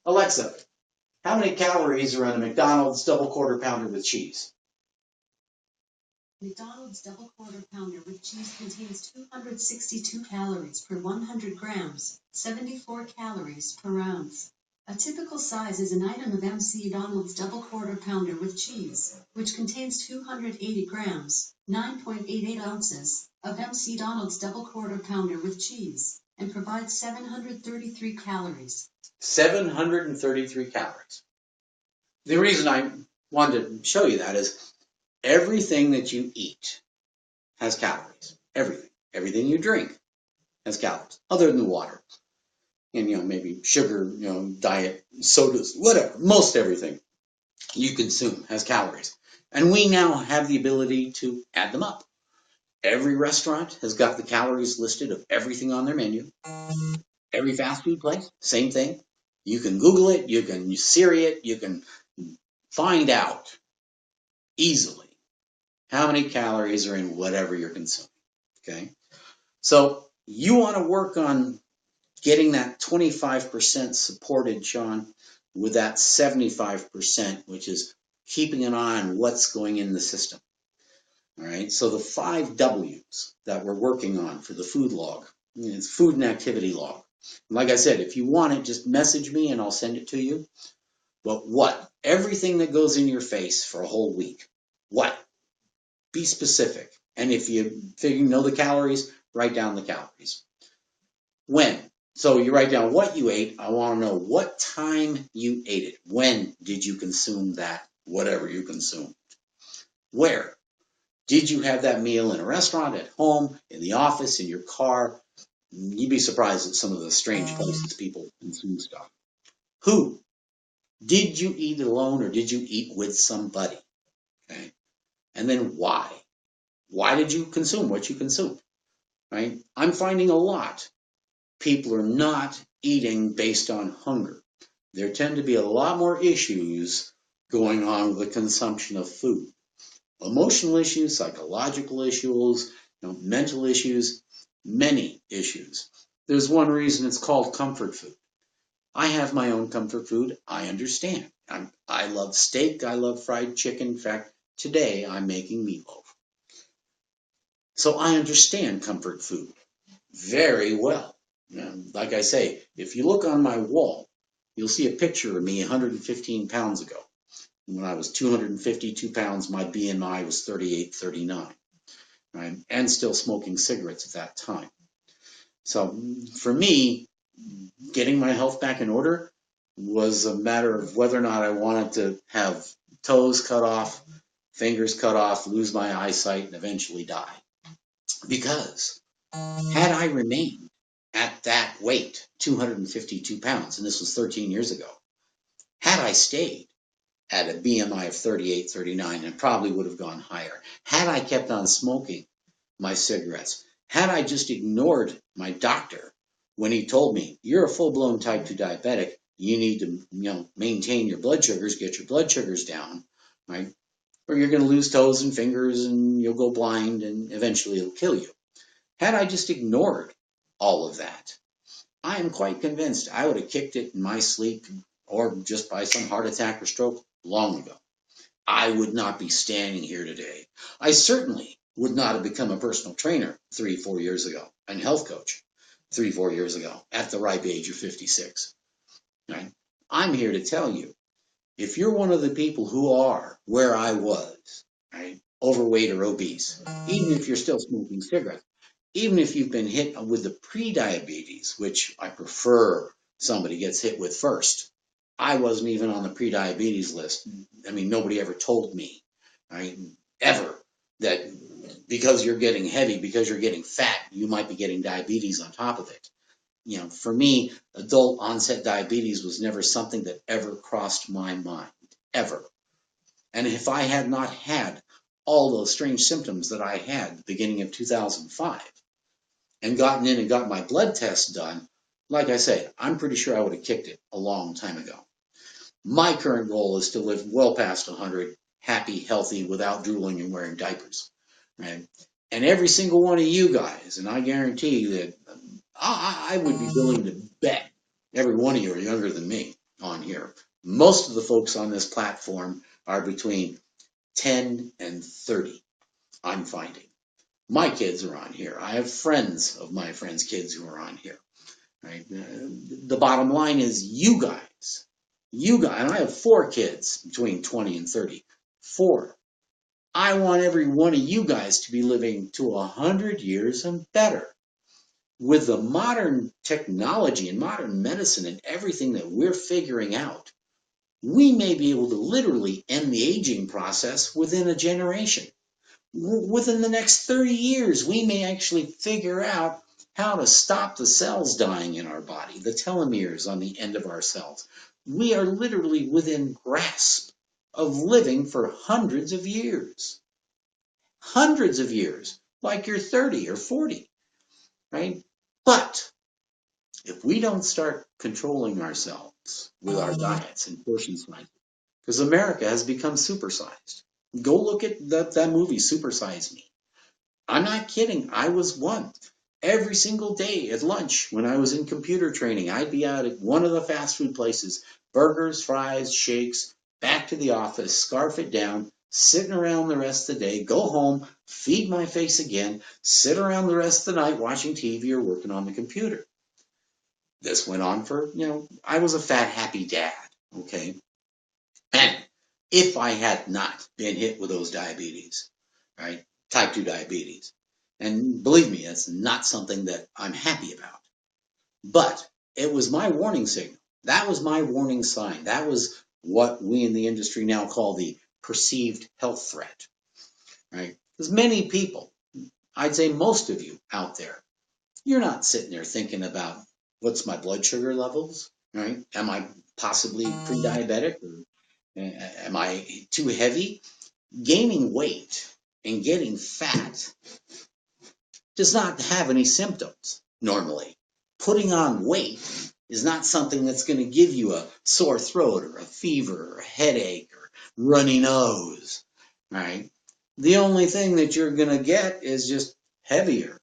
Alexa, how many calories are in a McDonald's double quarter pounder with cheese? McDonald's double quarter pounder with cheese contains 262 calories per 100 grams, 74 calories per ounce. A typical size is an item of McDonald's double quarter pounder with cheese, which contains 280 grams, 9.88 ounces, of McDonald's double quarter pounder with cheese, and provides 733 calories. 733 calories. The reason I wanted to show you that is everything that you eat has calories. Everything. Everything you drink has calories, other than the water. And, maybe sugar, diet, sodas, whatever. Most everything you consume has calories. And we now have the ability to add them up. Every restaurant has got the calories listed of everything on their menu. Every fast food place, same thing. You can Google it, you can Siri it, you can find out easily how many calories are in whatever you're consuming. Okay? So you want to work on getting that 25% supported, Sean, with that 75%, which is keeping an eye on what's going in the system. All right, so the 5 W's that we're working on for the food log, it's food and activity log. Like I said, if you want it, just message me and I'll send it to you. But what? Everything that goes in your face for a whole week. What? Be specific. And if you know the calories, write down the calories. When? So you write down what you ate. I want to know what time you ate it. When did you consume that, whatever you consumed? Where? Did you have that meal in a restaurant, at home, in the office, in your car? You'd be surprised at some of the strange places people consume stuff. Who? Did you eat alone or did you eat with somebody? Okay. And then why? Why did you consume what you consumed? Right? I'm finding a lot. People are not eating based on hunger. There tend to be a lot more issues going on with the consumption of food. Emotional issues, psychological issues, mental issues, many issues. There's one reason it's called comfort food. I have my own comfort food. I understand. I love steak. I love fried chicken. In fact, today I'm making meatloaf. So I understand comfort food very well. Like I say, if you look on my wall, you'll see a picture of me 115 pounds ago. When I was 252 pounds, my BMI was 38, 39, right? And still smoking cigarettes at that time. So for me, getting my health back in order was a matter of whether or not I wanted to have toes cut off, fingers cut off, lose my eyesight, and eventually die. Because had I remained at that weight, 252 pounds, and this was 13 years ago, had I stayed at a BMI of 38, 39, and probably would have gone higher, had I kept on smoking my cigarettes, had I just ignored my doctor when he told me, you're a full-blown type 2 diabetic, you need to maintain your blood sugars, get your blood sugars down, right? Or you're going to lose toes and fingers and you'll go blind and eventually it'll kill you. Had I just ignored all of that, I am quite convinced I would have kicked it in my sleep or just by some heart attack or stroke long ago. I would not be standing here today. I certainly would not have become a personal trainer 3-4 years ago and health coach 3-4 years ago at the ripe age of 56. Right? I'm here to tell you, if you're one of the people who are where I was, right, overweight or obese, even if you're still smoking cigarettes, even if you've been hit with the pre-diabetes, which I prefer somebody gets hit with first. I wasn't even on the pre-diabetes list. I mean, nobody ever told me, right, ever, that because you're getting heavy, because you're getting fat, you might be getting diabetes on top of it. For me, adult onset diabetes was never something that ever crossed my mind, ever. And if I had not had all those strange symptoms that I had at the beginning of 2005, and gotten in and got my blood test done, like I say, I'm pretty sure I would have kicked it a long time ago. My current goal is to live well past 100, happy, healthy, without drooling and wearing diapers. Right? And every single one of you guys, and I guarantee you that I would be willing to bet every one of you are younger than me on here. Most of the folks on this platform are between 10 and 30, I'm finding. My kids are on here. I have friends of my friends' kids who are on here. Right? The bottom line is you guys, and I have 4 kids between 20 and 30. 4. I want every one of you guys to be living to 100 years and better. With the modern technology and modern medicine and everything that we're figuring out, we may be able to literally end the aging process within a generation. Within the next 30 years, we may actually figure out how to stop the cells dying in our body, the telomeres on the end of our cells. We are literally within grasp of living for hundreds of years. Hundreds of years, like you're 30 or 40, right? But if we don't start controlling ourselves with our diets and portion sizes, because America has become supersized. Go look at that movie, Supersize Me. I'm not kidding. I was one. Every single day at lunch when I was in computer training, I'd be out at one of the fast food places, burgers, fries, shakes, back to the office, scarf it down, sitting around the rest of the day, go home, feed my face again, sit around the rest of the night watching TV or working on the computer. This went on for, I was a fat, happy dad, okay? And if I had not been hit with those diabetes, right, type 2 diabetes, and believe me, it's not something that I'm happy about. But it was my warning signal. That was my warning sign. That was what we in the industry now call the perceived health threat, right? Because many people, I'd say most of you out there, you're not sitting there thinking about what's my blood sugar levels, right? Am I possibly pre-diabetic, or am I too heavy? Gaining weight and getting fat does not have any symptoms normally. Putting on weight is not something that's going to give you a sore throat or a fever or a headache or runny nose, right? The only thing that you're going to get is just heavier.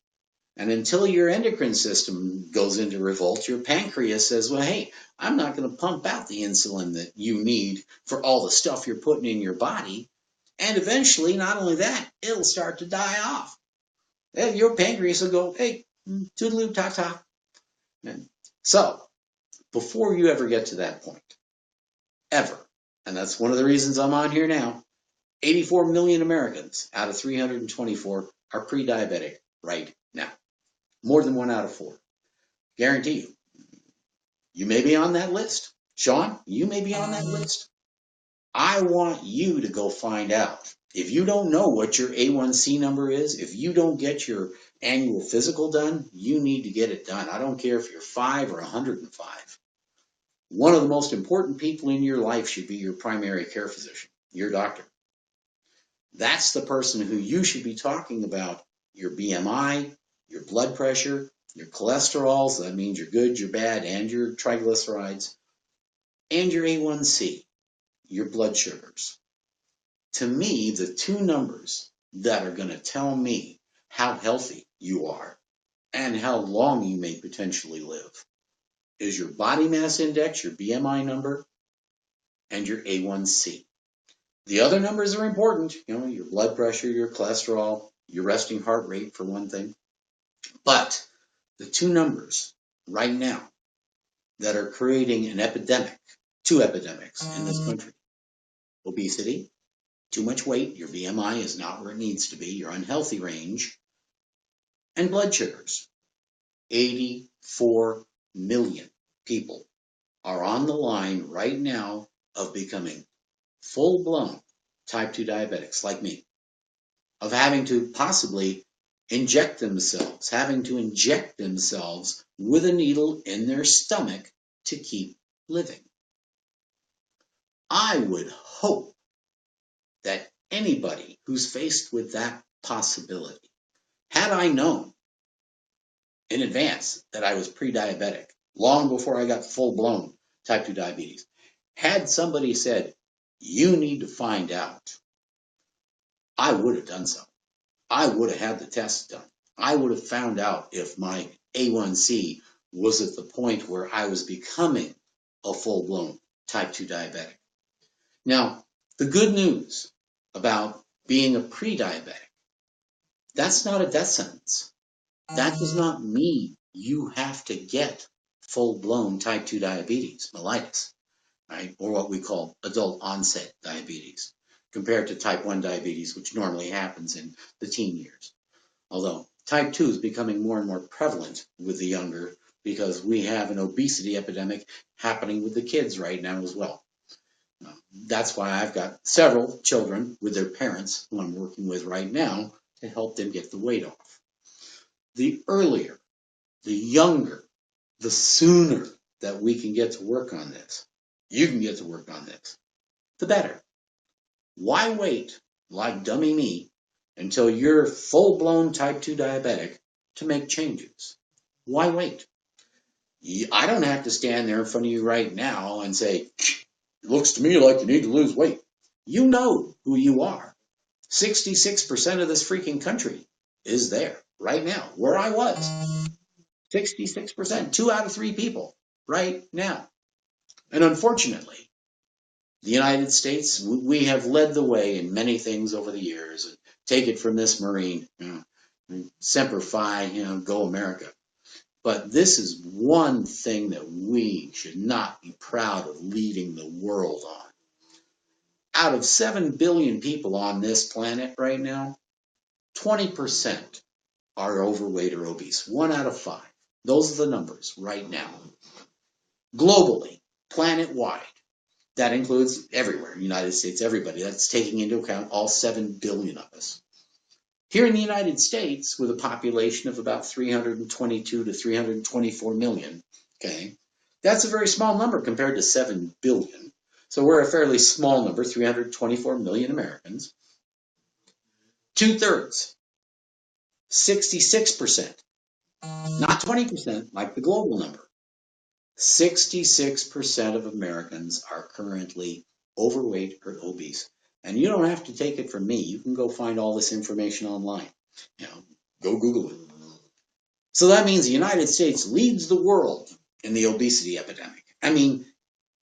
And until your endocrine system goes into revolt, your pancreas says, well, hey, I'm not going to pump out the insulin that you need for all the stuff you're putting in your body. And eventually, not only that, it'll start to die off. And your pancreas will go, hey, toodaloo, ta-ta. So, before you ever get to that point, ever, and that's one of the reasons I'm on here now, 84 million Americans out of 324 are pre-diabetic right now. More than 1 out of 4. Guarantee you. You may be on that list. Sean, you may be on that list. I want you to go find out. If you don't know what your A1C number is, if you don't get your annual physical done, you need to get it done. I don't care if you're 5 or 105. One of the most important people in your life should be your primary care physician, your doctor. That's the person who you should be talking about your BMI, your blood pressure, your cholesterol, so that means your good, your bad, and your triglycerides, and your A1C, your blood sugars. To me, the two numbers that are going to tell me how healthy you are and how long you may potentially live is your body mass index, your BMI number, and your A1C. The other numbers are important, your blood pressure, your cholesterol, your resting heart rate for one thing. But the two numbers right now that are creating an epidemic, two epidemics in this country, obesity, too much weight, your BMI is not where it needs to be, your unhealthy range, and blood sugars. 84 million people are on the line right now of becoming full-blown type 2 diabetics like me, of having to possibly having to inject themselves with a needle in their stomach to keep living. I would hope that anybody who's faced with that possibility, had I known in advance that I was pre-diabetic, long before I got full-blown type 2 diabetes, had somebody said, you need to find out, I would have done so. I would have had the test done. I would have found out if my A1C was at the point where I was becoming a full-blown type 2 diabetic. Now, the good news about being a pre-diabetic, that's not a death sentence. That does not mean you have to get full-blown type 2 diabetes, mellitus, right? Or what we call adult onset diabetes, compared to type 1 diabetes, which normally happens in the teen years. Although type 2 is becoming more and more prevalent with the younger because we have an obesity epidemic happening with the kids right now as well. That's why I've got several children with their parents who I'm working with right now to help them get the weight off. The earlier, the younger, the sooner that we can get to work on this, you can get to work on this, the better. Why wait, like dummy me, until you're full-blown type 2 diabetic to make changes? Why wait? I don't have to stand there in front of you right now and say, it looks to me like you need to lose weight. You know who you are. 66% of this freaking country is there right now, where I was. 66%, 2 out of 3 people right now. And unfortunately, the United States, we have led the way in many things over the years. Take it from this Marine, Semper Fi, go America. But this is one thing that we should not be proud of leading the world on. Out of 7 billion people on this planet right now, 20% are overweight or obese. 1 out of 5. Those are the numbers right now. Globally, planet-wide, that includes everywhere, United States, everybody. That's taking into account all 7 billion of us. Here in the United States, with a population of about 322 to 324 million, okay, that's a very small number compared to 7 billion. So we're a fairly small number, 324 million Americans. 2/3, 66%, not 20% like the global number. 66% of Americans are currently overweight or obese. And you don't have to take it from me. You can go find all this information online. Go Google it. So that means the United States leads the world in the obesity epidemic. I mean,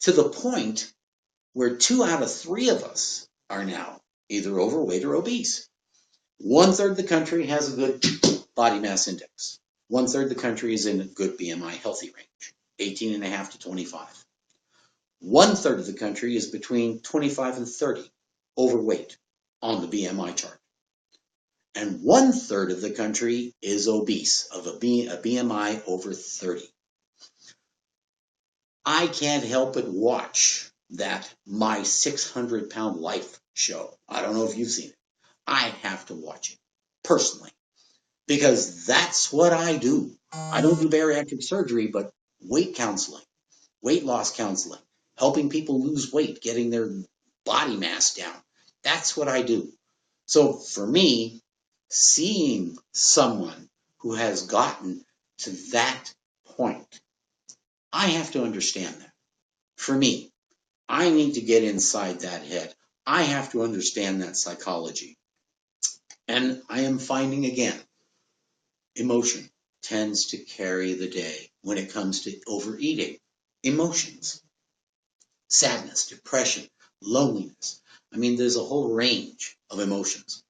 to the point where 2 out of 3 of us are now either overweight or obese. 1/3 of the country has a good body mass index. 1/3 of the country is in a good BMI healthy range, 18.5 to 25. 1/3 of the country is between 25 and 30 overweight on the BMI chart. And 1/3 of the country is obese of a BMI over 30. I can't help but watch that My 600-Pound Life show. I don't know if you've seen it. I have to watch it personally because that's what I do. I don't do bariatric surgery, but weight counseling, weight loss counseling, helping people lose weight, getting their body mass down. That's what I do. So for me, seeing someone who has gotten to that point, I have to understand that. For me, I need to get inside that head. I have to understand that psychology. And I am finding again, emotion tends to carry the day when it comes to overeating. Emotions, sadness, depression, loneliness. I mean, there's a whole range of emotions.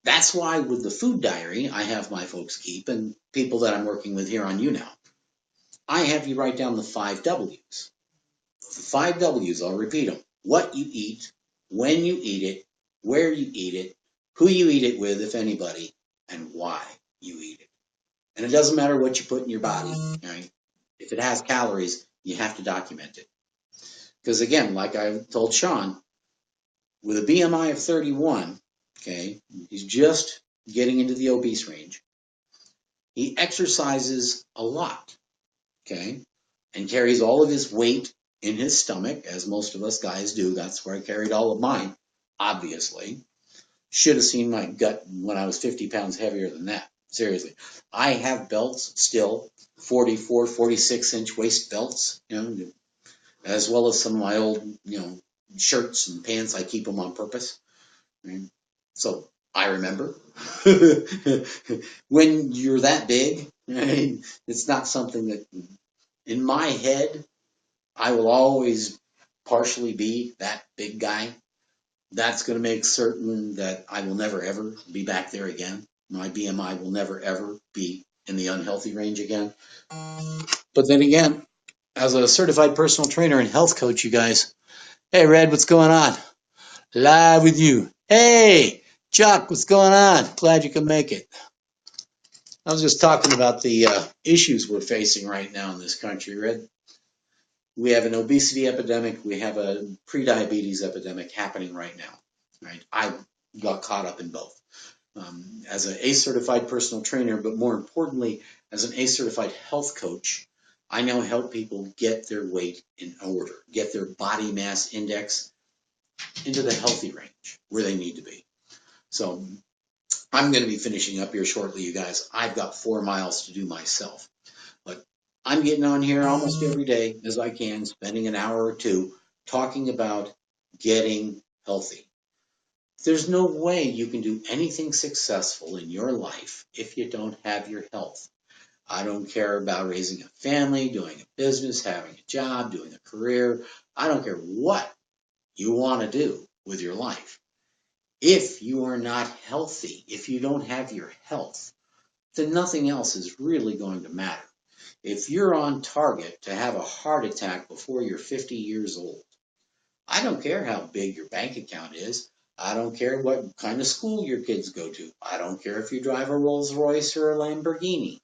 That's why with the food diary I have my folks keep and people that I'm working with here on YouNow, I have you write down the 5 W's. The 5 W's, I'll repeat them. What you eat, when you eat it, where you eat it, who you eat it with, if anybody, and why you eat it. And it doesn't matter what you put in your body. Right? If it has calories, you have to document it. Because again, like I told Sean, with a BMI of 31, okay, he's just getting into the obese range. He exercises a lot, okay, and carries all of his weight in his stomach, as most of us guys do. That's where I carried all of mine, obviously. Should have seen my gut when I was 50 pounds heavier than that. Seriously. I have belts still, 44, 46-inch waist belts, as well as some of my old, shirts and pants. I keep them on purpose. Right? So I remember when you're that big, right? It's not something that in my head, I will always partially be that big guy. That's going to make certain that I will never ever be back there again. My BMI will never ever be in the unhealthy range again. But then again, as a certified personal trainer and health coach, you guys, hey Red, what's going on? Live with you. Hey, Chuck, what's going on? Glad you can make it. I was just talking about the issues we're facing right now in this country, Red. We have an obesity epidemic. We have a prediabetes epidemic happening right now. Right? I got caught up in both. As an ACE-certified personal trainer, but more importantly, as an ACE-certified health coach, I now help people get their weight in order, get their body mass index into the healthy range where they need to be. So I'm going to be finishing up here shortly, you guys. I've got 4 miles to do myself. But I'm getting on here almost every day as I can, spending an hour or two talking about getting healthy. There's no way you can do anything successful in your life if you don't have your health. I don't care about raising a family, doing a business, having a job, doing a career. I don't care what you want to do with your life. If you are not healthy, if you don't have your health, then nothing else is really going to matter. If you're on target to have a heart attack before you're 50 years old, I don't care how big your bank account is. I don't care what kind of school your kids go to. I don't care if you drive a Rolls Royce or a Lamborghini.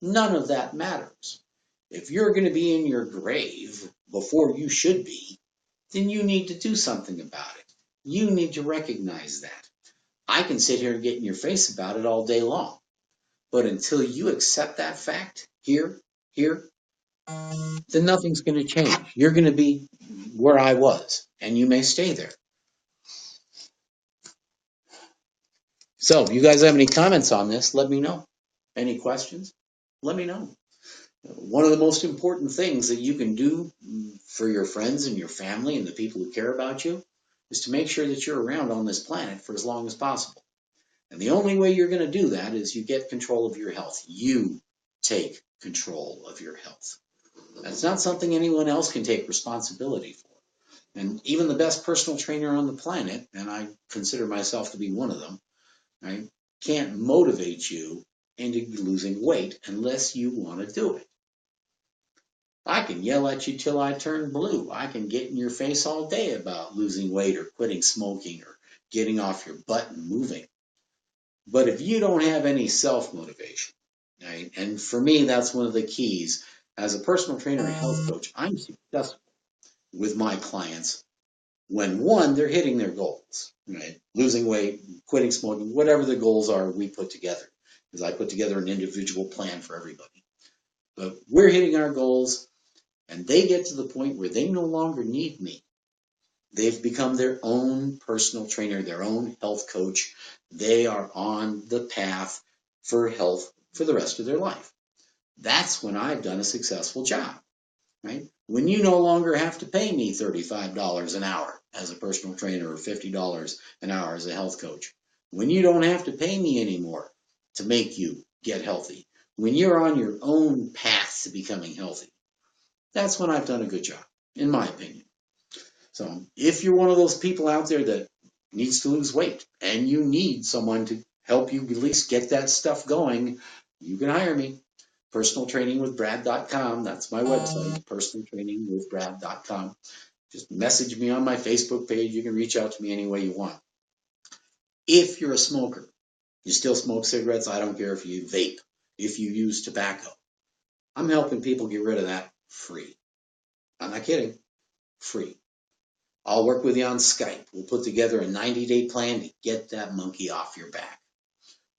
None of that matters. If you're going to be in your grave before you should be, then you need to do something about it. You need to recognize that. I can sit here and get in your face about it all day long. But until you accept that fact here, then nothing's going to change. You're going to be where I was, and you may stay there. So, if you guys have any comments on this, let me know. Any questions? Let me know. One of the most important things that you can do for your friends and your family and the people who care about you is to make sure that you're around on this planet for as long as possible. And the only way you're going to do that is you get control of your health. You take control of your health. That's not something anyone else can take responsibility for. And even the best personal trainer on the planet, and I consider myself to be one of them, right, can't motivate you into losing weight unless you want to do it. I can yell at you till I turn blue. I can get in your face all day about losing weight or quitting smoking or getting off your butt and moving. But if you don't have any self-motivation, right, and for me, that's one of the keys. As a personal trainer and health coach, I'm successful with my clients when, one, they're hitting their goals, right? Losing weight, quitting smoking, whatever the goals are we put together, because I put together an individual plan for everybody. But we're hitting our goals, and they get to the point where they no longer need me. They've become their own personal trainer, their own health coach. They are on the path for health for the rest of their life. That's when I've done a successful job, right? When you no longer have to pay me $35 an hour as a personal trainer or $50 an hour as a health coach. When you don't have to pay me anymore to make you get healthy. When you're on your own path to becoming healthy. That's when I've done a good job, in my opinion. So if you're one of those people out there that needs to lose weight and you need someone to help you at least get that stuff going, you can hire me. Personaltrainingwithbrad.com. That's my website, personaltrainingwithbrad.com. Just message me on my Facebook page. You can reach out to me any way you want. If you're a smoker, you still smoke cigarettes, I don't care if you vape, if you use tobacco. I'm helping people get rid of that free. I'm not kidding. Free. I'll work with you on Skype. We'll put together a 90-day plan to get that monkey off your back.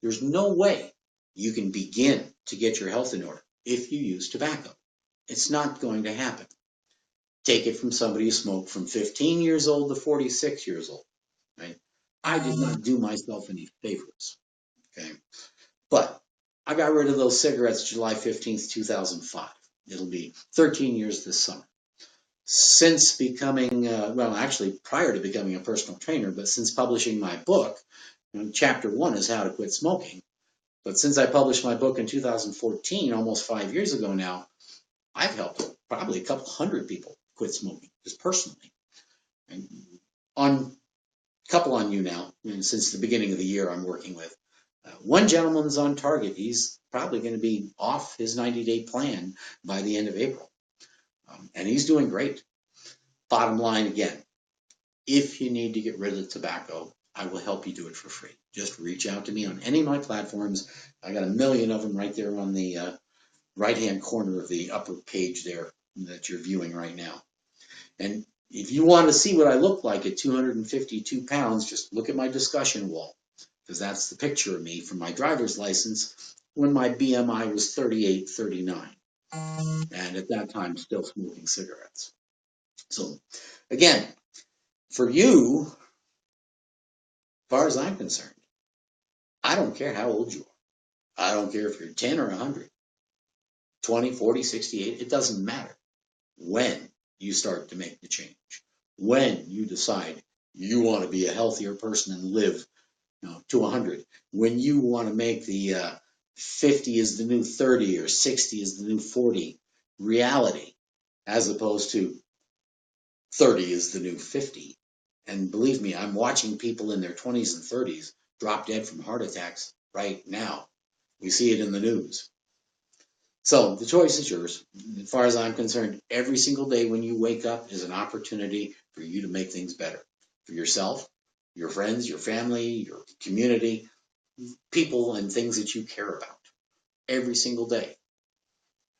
There's no way you can begin to get your health in order if you use tobacco. It's not going to happen. Take it from somebody who smoked from 15 years old to 46 years old. Right? I did not do myself any favors. Okay, but I got rid of those cigarettes July 15th, 2005. It'll be 13 years this summer. Since becoming, well, actually prior to becoming a personal trainer, but since publishing my book, chapter 1 is how to quit smoking. But since I published my book in 2014, almost 5 years ago now, I've helped probably a couple hundred people quit smoking, just personally. And on a couple on YouNow, since the beginning of the year I'm working with. One gentleman's on target. He's probably going to be off his 90-day plan by the end of April. And he's doing great. Bottom line again, if you need to get rid of tobacco, I will help you do it for free. Just reach out to me on any of my platforms. I got a million of them right there on the right-hand corner of the upper page there that you're viewing right now. And if you want to see what I look like at 252 pounds, just look at my discussion wall, because that's the picture of me from my driver's license when my BMI was 38, 39. And at that time, still smoking cigarettes. So again, for you, as far as I'm concerned, I don't care how old you are. I don't care if you're 10 or 100, 20, 40, 68. It doesn't matter when you start to make the change. When you decide you want to be a healthier person and live to 100. When you want to make the 50 is the new 30 or 60 is the new 40 reality, as opposed to 30 is the new 50. And believe me, I'm watching people in their 20s and 30s drop dead from heart attacks right now. We see it in the news. So the choice is yours. As far as I'm concerned, every single day when you wake up is an opportunity for you to make things better for yourself, your friends, your family, your community, people and things that you care about every single day.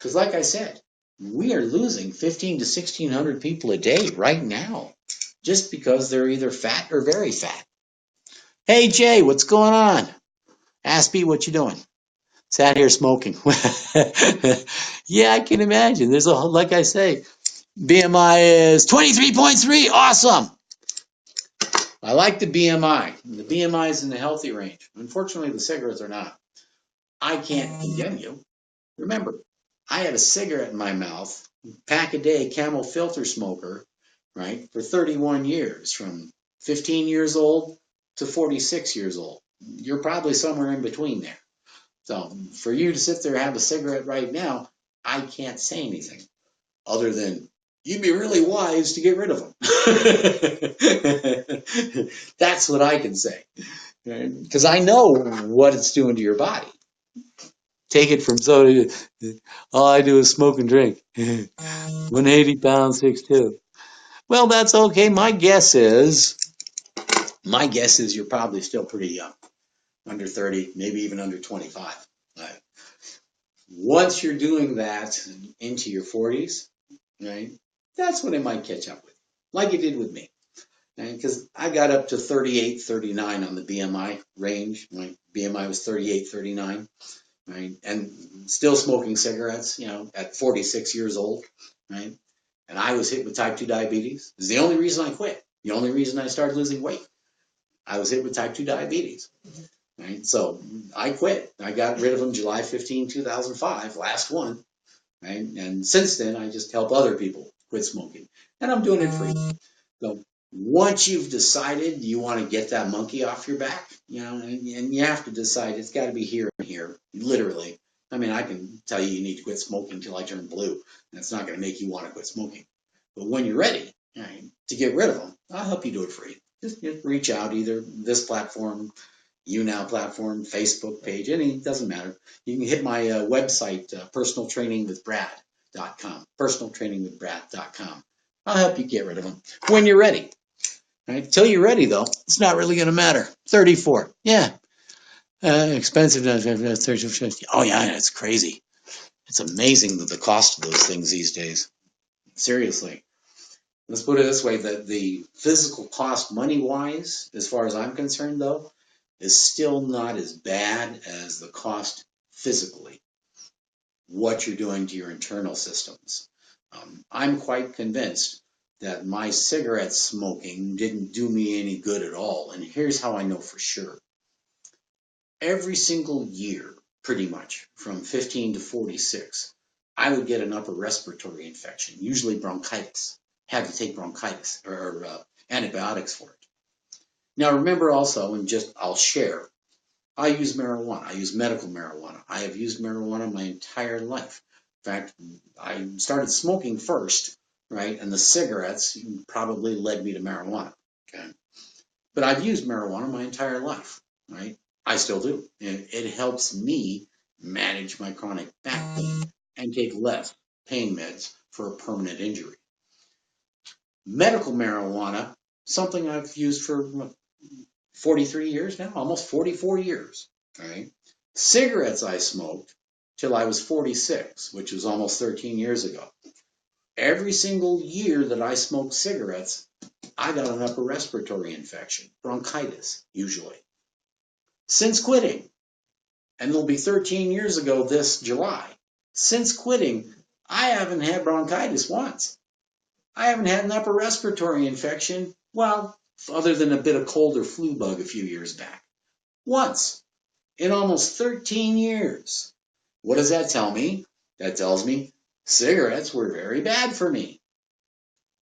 Because like I said, we are losing 15 to 1,600 people a day right now, just because they're either fat or very fat. Hey Jay, what's going on? Aspie, what you doing? Sat here smoking. Yeah, I can imagine. There's like I say, BMI is 23.3. Awesome. I like the BMI. The BMI is in the healthy range. Unfortunately, the cigarettes are not. I can't condemn you. Remember, I had a cigarette in my mouth, pack a day, Camel filter smoker, right, for 31 years, from 15 years old to 46 years old. You're probably somewhere in between there. So for you to sit there and have a cigarette right now, I can't say anything other than you'd be really wise to get rid of them. That's what I can say. Because I know what it's doing to your body. Take it from soda. All I do is smoke and drink. 180 pounds, 6'2". Well, that's okay. My guess is you're probably still pretty young, under 30, maybe even under 25. Right? Once you're doing that into your 40s, right, that's when it might catch up with you, like it did with me. Because I got up to 38, 39 on the BMI range. My BMI was 38, 39. Right? And still smoking cigarettes, at 46 years old, right? And I was hit with type 2 diabetes. It's the only reason I quit. The only reason I started losing weight. I was hit with type 2 diabetes, right? So I quit. I got rid of them July 15, 2005, last one, right? And since then, I just help other people quit smoking. And I'm doing it free. So once you've decided you want to get that monkey off your back, and you have to decide it's got to be here and here, literally. I mean, I can tell you need to quit smoking until I turn blue. That's not going to make you want to quit smoking. But when you're ready, right, to get rid of them, I'll help you do it free. Just reach out, either this platform, YouNow platform, Facebook page, it doesn't matter. You can hit my website, personaltrainingwithbrad.com, personaltrainingwithbrad.com. I'll help you get rid of them when you're ready. Right? Until you're ready, though, it's not really going to matter. 34. Yeah. Expensive. 30. Oh, yeah, it's crazy. It's amazing the cost of those things these days. Seriously. Let's put it this way, that the physical cost money-wise, as far as I'm concerned, though, is still not as bad as the cost physically, what you're doing to your internal systems. I'm quite convinced that my cigarette smoking didn't do me any good at all. And here's how I know for sure. Every single year, pretty much, from 15 to 46, I would get an upper respiratory infection, usually bronchitis. Had to take bronchitis or antibiotics for it. Now remember also, and I'll share, I use marijuana. I use medical marijuana. I have used marijuana my entire life. In fact, I started smoking first, right? And the cigarettes probably led me to marijuana. Okay. But I've used marijuana my entire life, right? I still do. And it helps me manage my chronic back pain and take less pain meds for a permanent injury. Medical marijuana, something I've used for 43 years now, almost 44 years. Right? Cigarettes I smoked till I was 46, which was almost 13 years ago. Every single year that I smoked cigarettes, I got an upper respiratory infection, bronchitis, usually. Since quitting, and it'll be 13 years ago this July, since quitting, I haven't had bronchitis once. I haven't had an upper respiratory infection, well, other than a bit of cold or flu bug a few years back. Once. In almost 13 years. What does that tell me? That tells me cigarettes were very bad for me.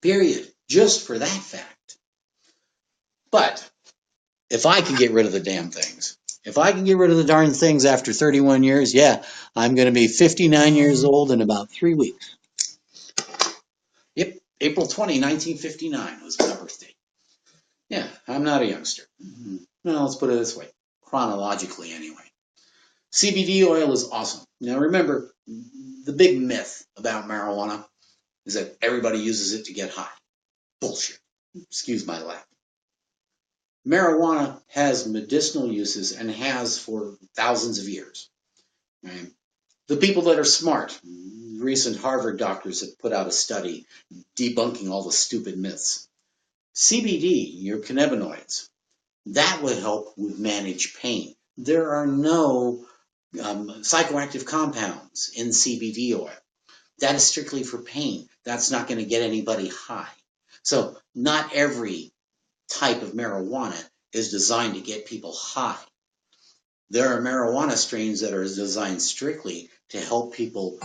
Period. Just for that fact. But if I can get rid of the damn things, if I can get rid of the darn things after 31 years, yeah, I'm going to be 59 years old in about 3 weeks. Yep, April 20, 1959 was my birthday. Yeah, I'm not a youngster. Well, let's put it this way, chronologically anyway. CBD oil is awesome. Now remember, the big myth about marijuana is that everybody uses it to get high. Bullshit. Excuse my Latin. Marijuana has medicinal uses and has for thousands of years. Right? The people that are smart, recent Harvard doctors have put out a study debunking all the stupid myths. CBD, your cannabinoids, that would help with manage pain. There are no psychoactive compounds in CBD oil. That is strictly for pain. That's not going to get anybody high. So not every type of marijuana is designed to get people high. There are marijuana strains that are designed strictly to help people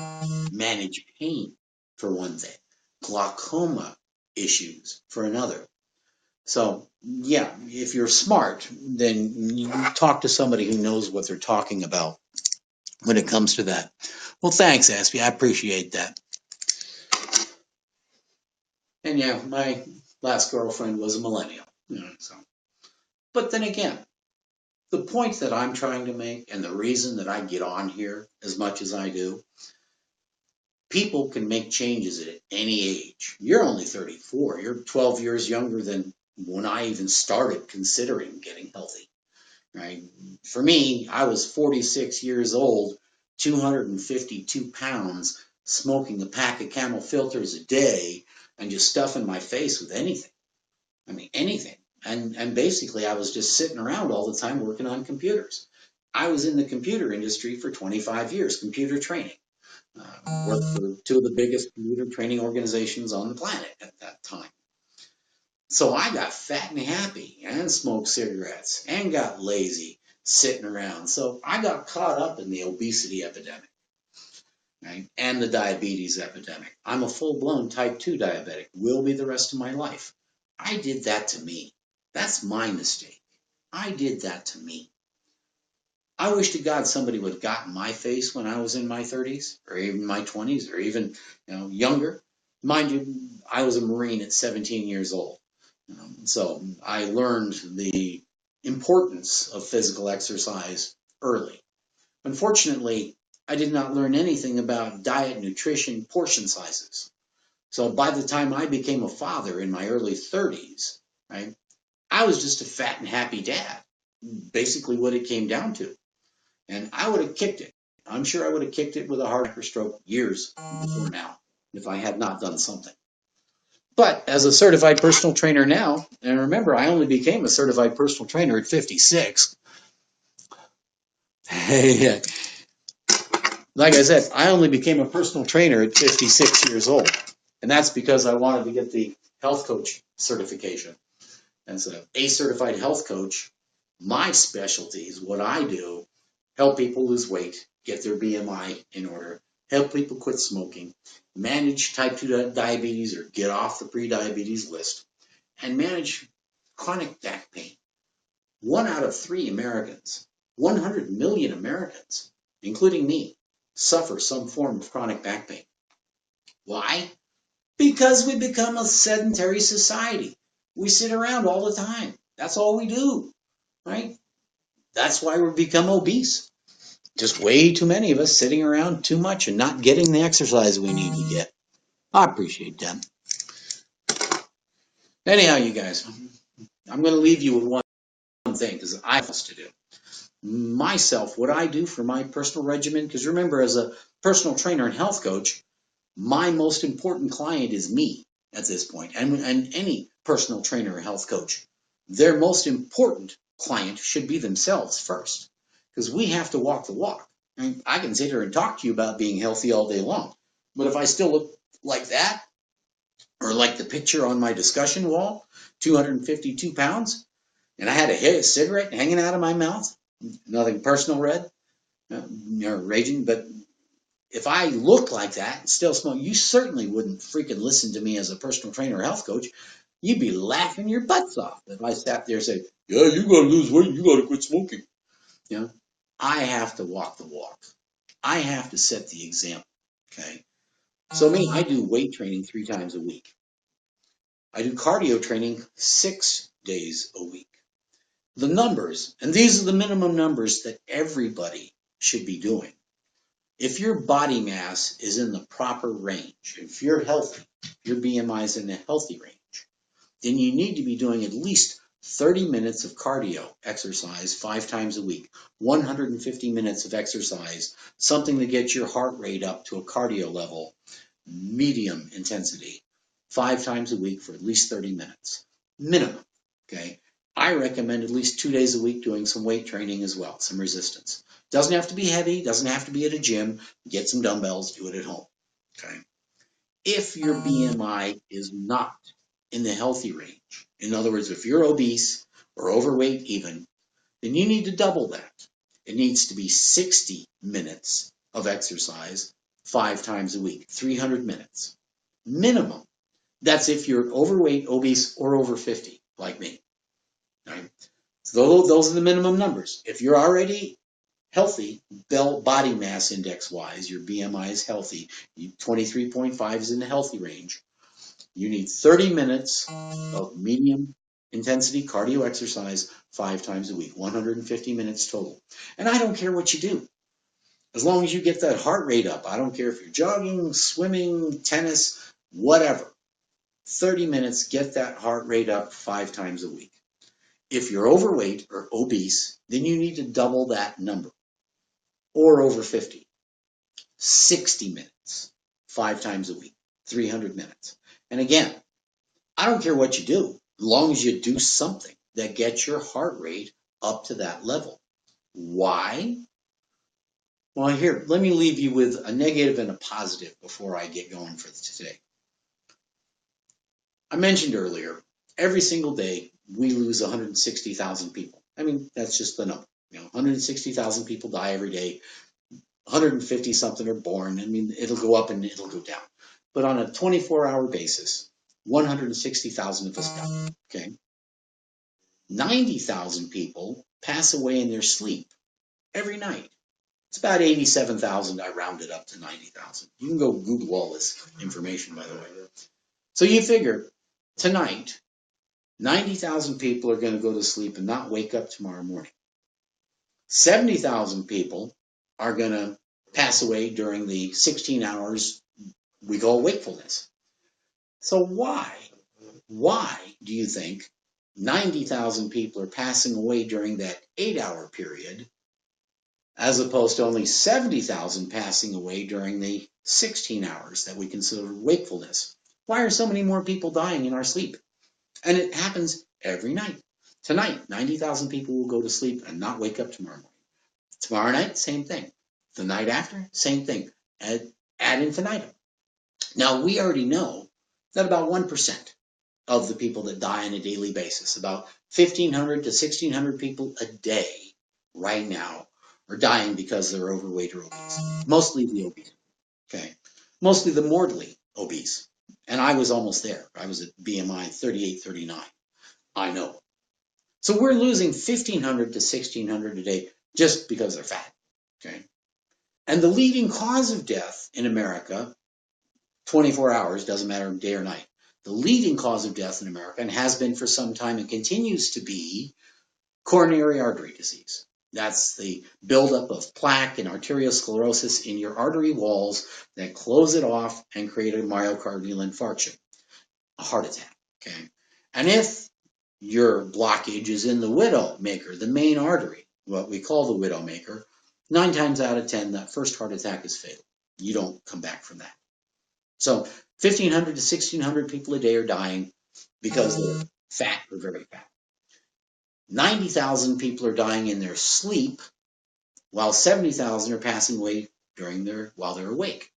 manage pain, for one thing, glaucoma issues for another. So, yeah, if you're smart, then you talk to somebody who knows what they're talking about when it comes to that. Well, thanks, Aspie. I appreciate that. And yeah, my last girlfriend was a millennial. So. But then again, the point that I'm trying to make and the reason that I get on here as much as I do, people can make changes at any age. You're only 34. You're 12 years younger than when I even started considering getting healthy. Right? For me, I was 46 years old, 252 pounds, smoking a pack of Camel filters a day and just stuffing my face with anything. I mean, anything. And basically, I was just sitting around all the time working on computers. I was in the computer industry for 25 years, computer training. Worked for two of the biggest computer training organizations on the planet at that time. So I got fat and happy and smoked cigarettes and got lazy sitting around. So I got caught up in the obesity epidemic, right? And the diabetes epidemic. I'm a full-blown type 2 diabetic, will be the rest of my life. I did that to me. That's my mistake. I did that to me. I wish to God somebody would have gotten my face when I was in my 30s or even my 20s or even younger. Mind you, I was a Marine at 17 years old. So I learned the importance of physical exercise early. Unfortunately, I did not learn anything about diet, nutrition, portion sizes. So by the time I became a father in my early 30s, right, I was just a fat and happy dad, basically what it came down to. And I would have kicked it. I'm sure I would have kicked it with a heart stroke years before now if I had not done something. But as a certified personal trainer now, and remember, I only became a certified personal trainer at 56. Like I said, I only became a personal trainer at 56 years old. And that's because I wanted to get the health coach certification. As a certified health coach, my specialty is what I do, help people lose weight, get their BMI in order, help people quit smoking, manage type 2 diabetes or get off the pre-diabetes list, and manage chronic back pain. 1 out of 3 Americans, 100 million Americans, including me, suffer some form of chronic back pain. Why? Because we become a sedentary society. We sit around all the time. That's all we do, right? That's why we become obese. Just way too many of us sitting around too much and not getting the exercise we need to get. I appreciate that. Anyhow, you guys, I'm going to leave you with one thing because I have to do. Myself, what I do for my personal regimen, because remember, as a personal trainer and health coach, my most important client is me at this point, and any personal trainer or health coach. Their most important client should be themselves first, because we have to walk the walk. I can sit here and talk to you about being healthy all day long, but if I still look like that, or like the picture on my discussion wall, 252 pounds, and I had a cigarette hanging out of my mouth, nothing personal, Red, raging, but if I look like that and still smoke, you certainly wouldn't freaking listen to me as a personal trainer or health coach. You'd be laughing your butts off if I sat there and said, yeah, you got to lose weight, you got to quit smoking. I have to walk the walk. I have to set the example, okay? So me, I do weight training 3 times a week. I do cardio training 6 days a week. The numbers, and these are the minimum numbers that everybody should be doing. If your body mass is in the proper range, if you're healthy, your BMI is in the healthy range, then you need to be doing at least 30 minutes of cardio exercise 5 times a week, 150 minutes of exercise, something to get your heart rate up to a cardio level, medium intensity, 5 times a week for at least 30 minutes, minimum. Okay. I recommend at least 2 days a week doing some weight training as well, some resistance. Doesn't have to be heavy, doesn't have to be at a gym. Get some dumbbells, do it at home. Okay. If your BMI is not in the healthy range, in other words, if you're obese or overweight even, then you need to double that. It needs to be 60 minutes of exercise 5 times a week, 300 minutes minimum. That's if you're overweight, obese, or over 50, like me. Right? So those are the minimum numbers. If you're already healthy, body mass index wise, your BMI is healthy, 23.5 is in the healthy range, you need 30 minutes of medium intensity cardio exercise 5 times a week, 150 minutes total. And I don't care what you do. As long as you get that heart rate up, I don't care if you're jogging, swimming, tennis, whatever. 30 minutes, get that heart rate up 5 times a week. If you're overweight or obese, then you need to double that number, or over 50. 60 minutes, 5 times a week, 300 minutes. And again, I don't care what you do, as long as you do something that gets your heart rate up to that level. Why? Well, here, let me leave you with a negative and a positive before I get going for today. I mentioned earlier, every single day we lose 160,000 people. I mean, that's just the number. 160,000 people die every day. 150 something are born. I mean, it'll go up and it'll go down. But on a 24-hour basis, 160,000 of us die. Okay. 90,000 people pass away in their sleep every night. It's about 87,000. I rounded up to 90,000. You can go Google all this information, by the way. So you figure tonight, 90,000 people are going to go to sleep and not wake up tomorrow morning. 70,000 people are going to pass away during the 16 hours we call wakefulness. So why do you think 90,000 people are passing away during that 8-hour period, as opposed to only 70,000 passing away during the 16 hours that we consider wakefulness? Why are so many more people dying in our sleep? And it happens every night. Tonight, 90,000 people will go to sleep and not wake up tomorrow morning. Tomorrow night, same thing. The night after, same thing. Ad infinitum. Now, we already know that about 1% of the people that die on a daily basis, about 1,500 to 1,600 people a day right now, are dying because they're overweight or obese. Mostly the obese. Okay. Mostly the morbidly obese. And I was almost there. I was at BMI 38, 39. I know. So we're losing 1,500 to 1,600 a day just because they're fat. Okay. And the leading cause of death in America, 24 hours, doesn't matter day or night. The leading cause of death in America, and has been for some time and continues to be, coronary artery disease. That's the buildup of plaque and arteriosclerosis in your artery walls that close it off and create a myocardial infarction, a heart attack. Okay. And if your blockage is in the widowmaker, the main artery, what we call the widowmaker, 9 times out of 10, that first heart attack is fatal. You don't come back from that. So 1,500 to 1,600 people a day are dying because they're fat or very fat. 90,000 people are dying in their sleep, while 70,000 are passing away while they're awake.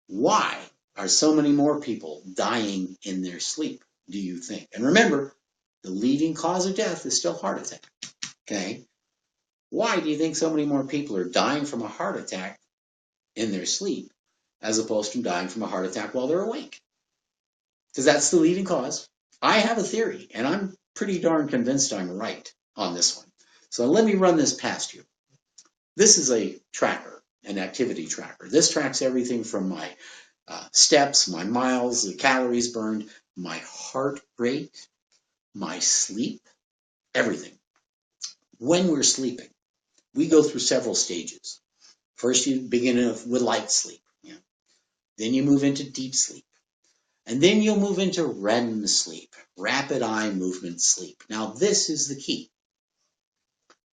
Why are so many more people dying in their sleep, do you think? And remember, the leading cause of death is still heart attack. Okay? Why do you think so many more people are dying from a heart attack in their sleep as opposed to dying from a heart attack while they're awake? Because that's the leading cause. I have a theory, and I'm pretty darn convinced I'm right on this one. So let me run this past you. This is a tracker, an activity tracker. This tracks everything from my steps, my miles, the calories burned, my heart rate, my sleep, everything. When we're sleeping, we go through several stages. First, you begin with light sleep. Then you move into deep sleep. And then you'll move into REM sleep, rapid eye movement sleep. Now, this is the key.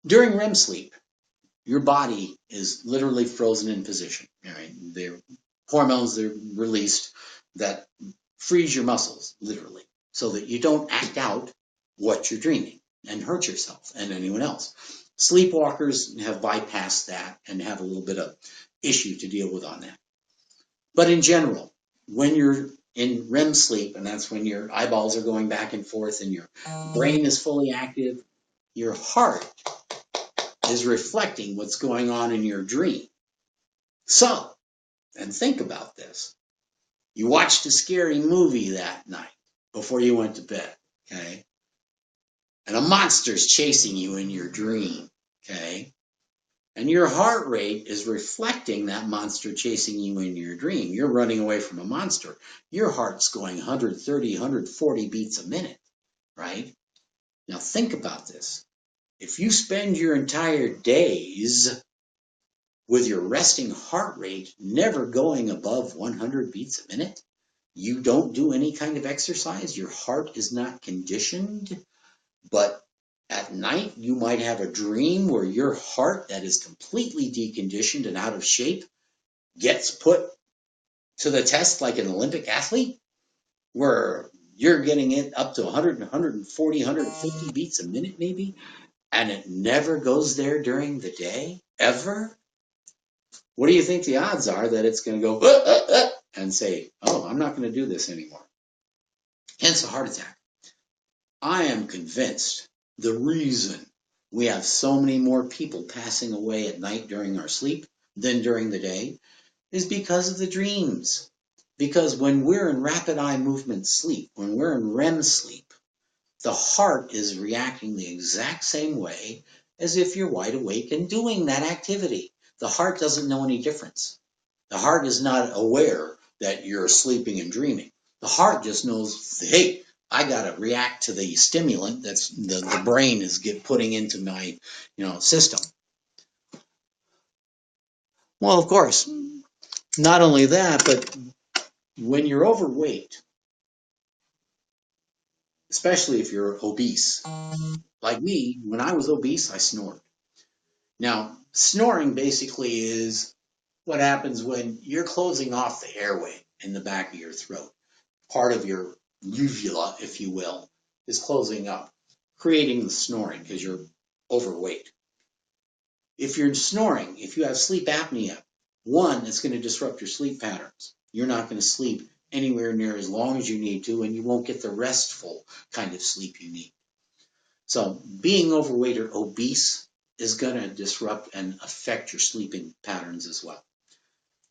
During REM sleep, your body is literally frozen in position. All right? Their hormones are released that freeze your muscles, literally, so that you don't act out what you're dreaming and hurt yourself and anyone else. Sleepwalkers have bypassed that and have a little bit of issue to deal with on that. But in general, when you're in REM sleep, and that's when your eyeballs are going back and forth and your brain is fully active, your heart is reflecting what's going on in your dream. So, and think about this. You watched a scary movie that night before you went to bed, okay? And a monster's chasing you in your dream, okay? And your heart rate is reflecting that monster chasing you in your dream. You're running away from a monster. Your heart's going 130, 140 beats a minute, right? Now think about this. If you spend your entire days with your resting heart rate never going above 100 beats a minute, you don't do any kind of exercise, your heart is not conditioned, but at night you might have a dream where your heart that is completely deconditioned and out of shape gets put to the test like an Olympic athlete, where you're getting it up to 100, 140, 150 beats a minute maybe, and it never goes there during the day, ever. What do you think the odds are that it's going to go and say, oh, I'm not going to do this anymore? Hence a heart attack. I am convinced the reason we have so many more people passing away at night during our sleep than during the day is because of the dreams. Because when we're in rapid eye movement sleep, when we're in REM sleep, the heart is reacting the exact same way as if you're wide awake and doing that activity. The heart doesn't know any difference. The heart is not aware that you're sleeping and dreaming. The heart just knows, hey, I got to react to the stimulant that's the brain is putting into my system. Well, of course, not only that, but when you're overweight, especially if you're obese, like me, when I was obese, I snored. Now, snoring basically is what happens when you're closing off the airway in the back of your throat. Part of your uvula, if you will, is closing up, creating the snoring because you're overweight. If you're snoring, if you have sleep apnea, one, it's going to disrupt your sleep patterns. You're not going to sleep anywhere near as long as you need to, and you won't get the restful kind of sleep you need. So being overweight or obese is going to disrupt and affect your sleeping patterns as well.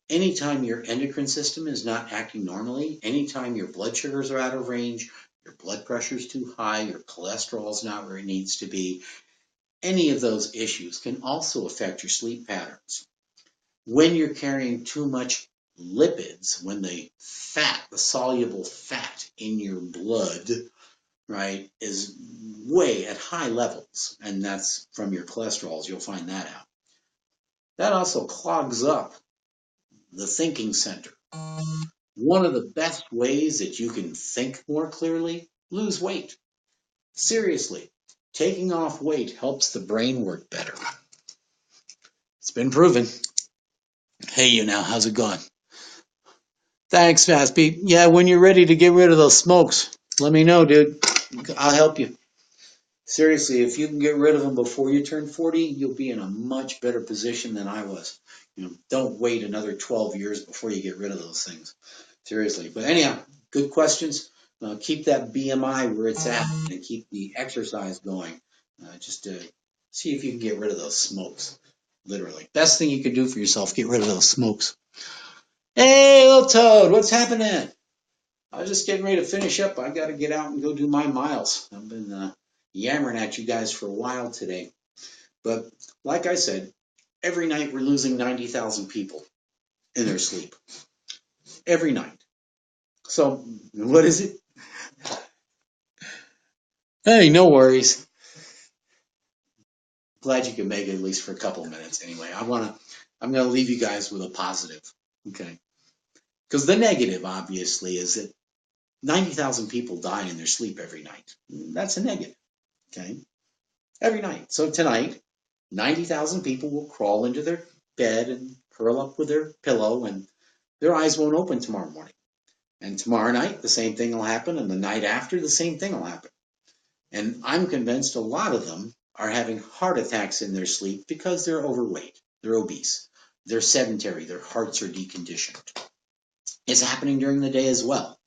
Anytime your endocrine system is not acting normally, anytime your blood sugars are out of range, your blood pressure is too high, your cholesterol is not where it needs to be, any of those issues can also affect your sleep patterns. When you're carrying too much lipids, when the fat, the soluble fat in your blood, right, is way at high levels, and that's from your cholesterols, you'll find that out. That also clogs up the thinking center. One of the best ways that you can think more clearly, lose weight. Seriously, taking off weight helps the brain work better. It's been proven. Hey, YouNow, how's it going? Thanks, Fast Pete. Yeah, when you're ready to get rid of those smokes, let me know, dude. I'll help you. Seriously, if you can get rid of them before you turn 40, you'll be in a much better position than I was. Don't wait another 12 years before you get rid of those things. Seriously. But anyhow, good questions. Keep that BMI where it's at and keep the exercise going. Just to see if you can get rid of those smokes. Literally. Best thing you can do for yourself, get rid of those smokes. Hey, little Toad, what's happening? I was just getting ready to finish up. I got to get out and go do my miles. I've been yammering at you guys for a while today. But like I said, every night we're losing 90,000 people in their sleep. Every night. So what is it? Hey, no worries. Glad you could make it at least for a couple of minutes anyway. I'm gonna leave you guys with a positive. Okay. Because the negative obviously is that 90,000 people die in their sleep every night. That's a negative, okay? Every night. So tonight, 90,000 people will crawl into their bed and curl up with their pillow, and their eyes won't open tomorrow morning. And tomorrow night, the same thing will happen, and the night after, the same thing will happen. And I'm convinced a lot of them are having heart attacks in their sleep because they're overweight, they're obese, they're sedentary, their hearts are deconditioned. It's happening during the day as well.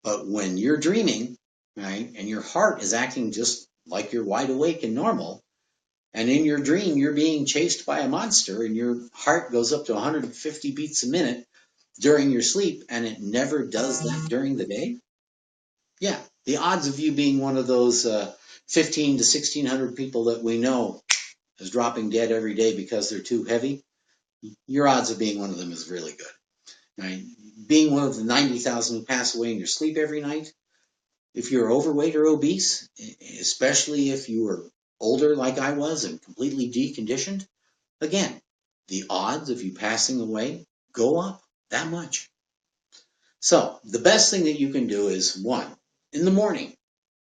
But when you're dreaming, right, and your heart is acting just like you're wide awake and normal, and in your dream you're being chased by a monster and your heart goes up to 150 beats a minute during your sleep and it never does that during the day, yeah, the odds of you being one of those 15 to 1600 people that we know is dropping dead every day because they're too heavy, your odds of being one of them is really good. Right? Being one of the 90,000 who pass away in your sleep every night, if you're overweight or obese, especially if you were older like I was and completely deconditioned, again, the odds of you passing away go up that much. So the best thing that you can do is, one, in the morning,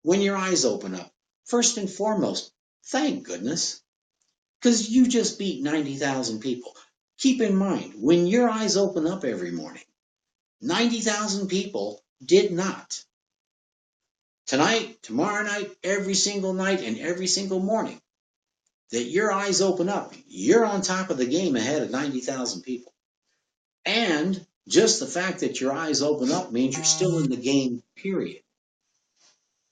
when your eyes open up, first and foremost, thank goodness, because you just beat 90,000 people. Keep in mind, when your eyes open up every morning, 90,000 people did not. Tonight, tomorrow night, every single night, and every single morning that your eyes open up, you're on top of the game ahead of 90,000 people. And just the fact that your eyes open up means you're still in the game, period,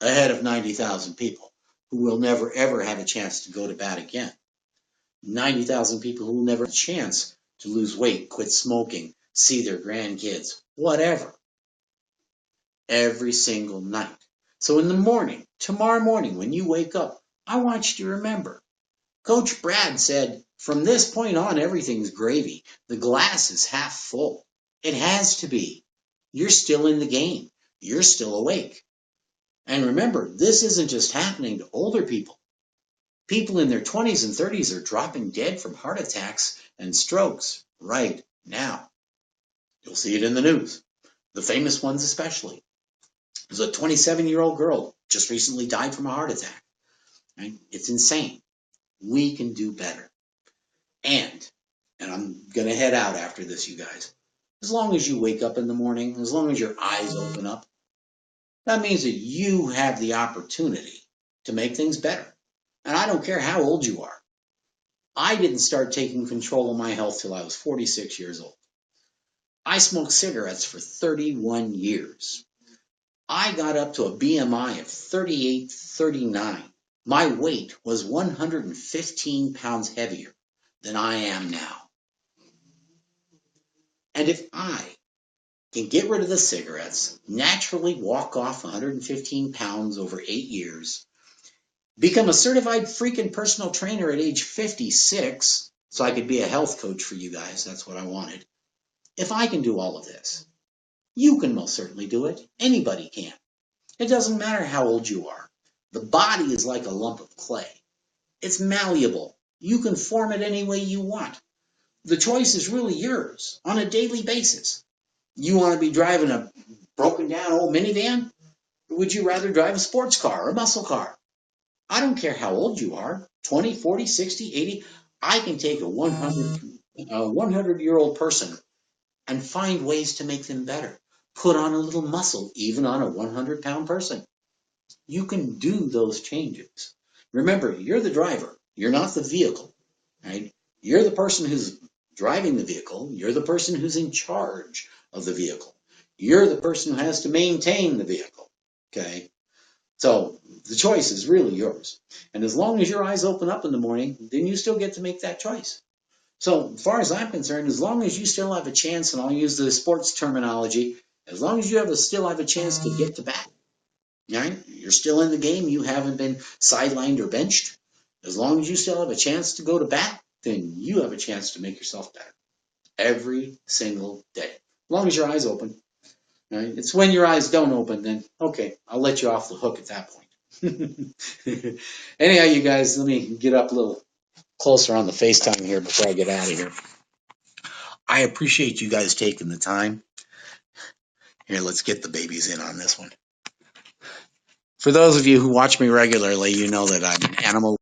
ahead of 90,000 people who will never, ever have a chance to go to bat again. 90,000 people who will never have a chance to lose weight, quit smoking, see their grandkids, whatever, every single night. So in the morning, tomorrow morning, when you wake up, I want you to remember, Coach Brad said, from this point on, everything's gravy. The glass is half full. It has to be. You're still in the game. You're still awake. And remember, this isn't just happening to older people. People in their 20s and 30s are dropping dead from heart attacks and strokes right now. You'll see it in the news. The famous ones especially. There's a 27-year-old girl just recently died from a heart attack. Right? It's insane. We can do better. And I'm going to head out after this, you guys. As long as you wake up in the morning, as long as your eyes open up, that means that you have the opportunity to make things better. And I don't care how old you are. I didn't start taking control of my health till I was 46 years old. I smoked cigarettes for 31 years. I got up to a BMI of 38, 39. My weight was 115 pounds heavier than I am now. And if I can get rid of the cigarettes, naturally walk off 115 pounds over 8 years, become a certified freaking personal trainer at age 56, so I could be a health coach for you guys, that's what I wanted. If I can do all of this, you can most certainly do it. Anybody can. It doesn't matter how old you are. The body is like a lump of clay. It's malleable. You can form it any way you want. The choice is really yours on a daily basis. You want to be driving a broken down old minivan? Or would you rather drive a sports car or a muscle car? I don't care how old you are, 20, 40, 60, 80. I can take a 100-year-old person and find ways to make them better. Put on a little muscle, even on a 100-pound person. You can do those changes. Remember, you're the driver. You're not the vehicle, right? You're the person who's driving the vehicle. You're the person who's in charge of the vehicle. You're the person who has to maintain the vehicle, okay? So the choice is really yours. And as long as your eyes open up in the morning, then you still get to make that choice. So as far as I'm concerned, as long as you still have a chance, and I'll use the sports terminology, as long as you still have a chance to get to bat, right? You're still in the game. You haven't been sidelined or benched. As long as you still have a chance to go to bat, then you have a chance to make yourself better every single day. As long as your eyes open. Right? It's when your eyes don't open, then okay, I'll let you off the hook at that point. Anyhow, you guys, let me get up a little closer on the FaceTime here before I get out of here. I appreciate you guys taking the time. Here, let's get the babies in on this one. For those of you who watch me regularly, you know that I'm an animal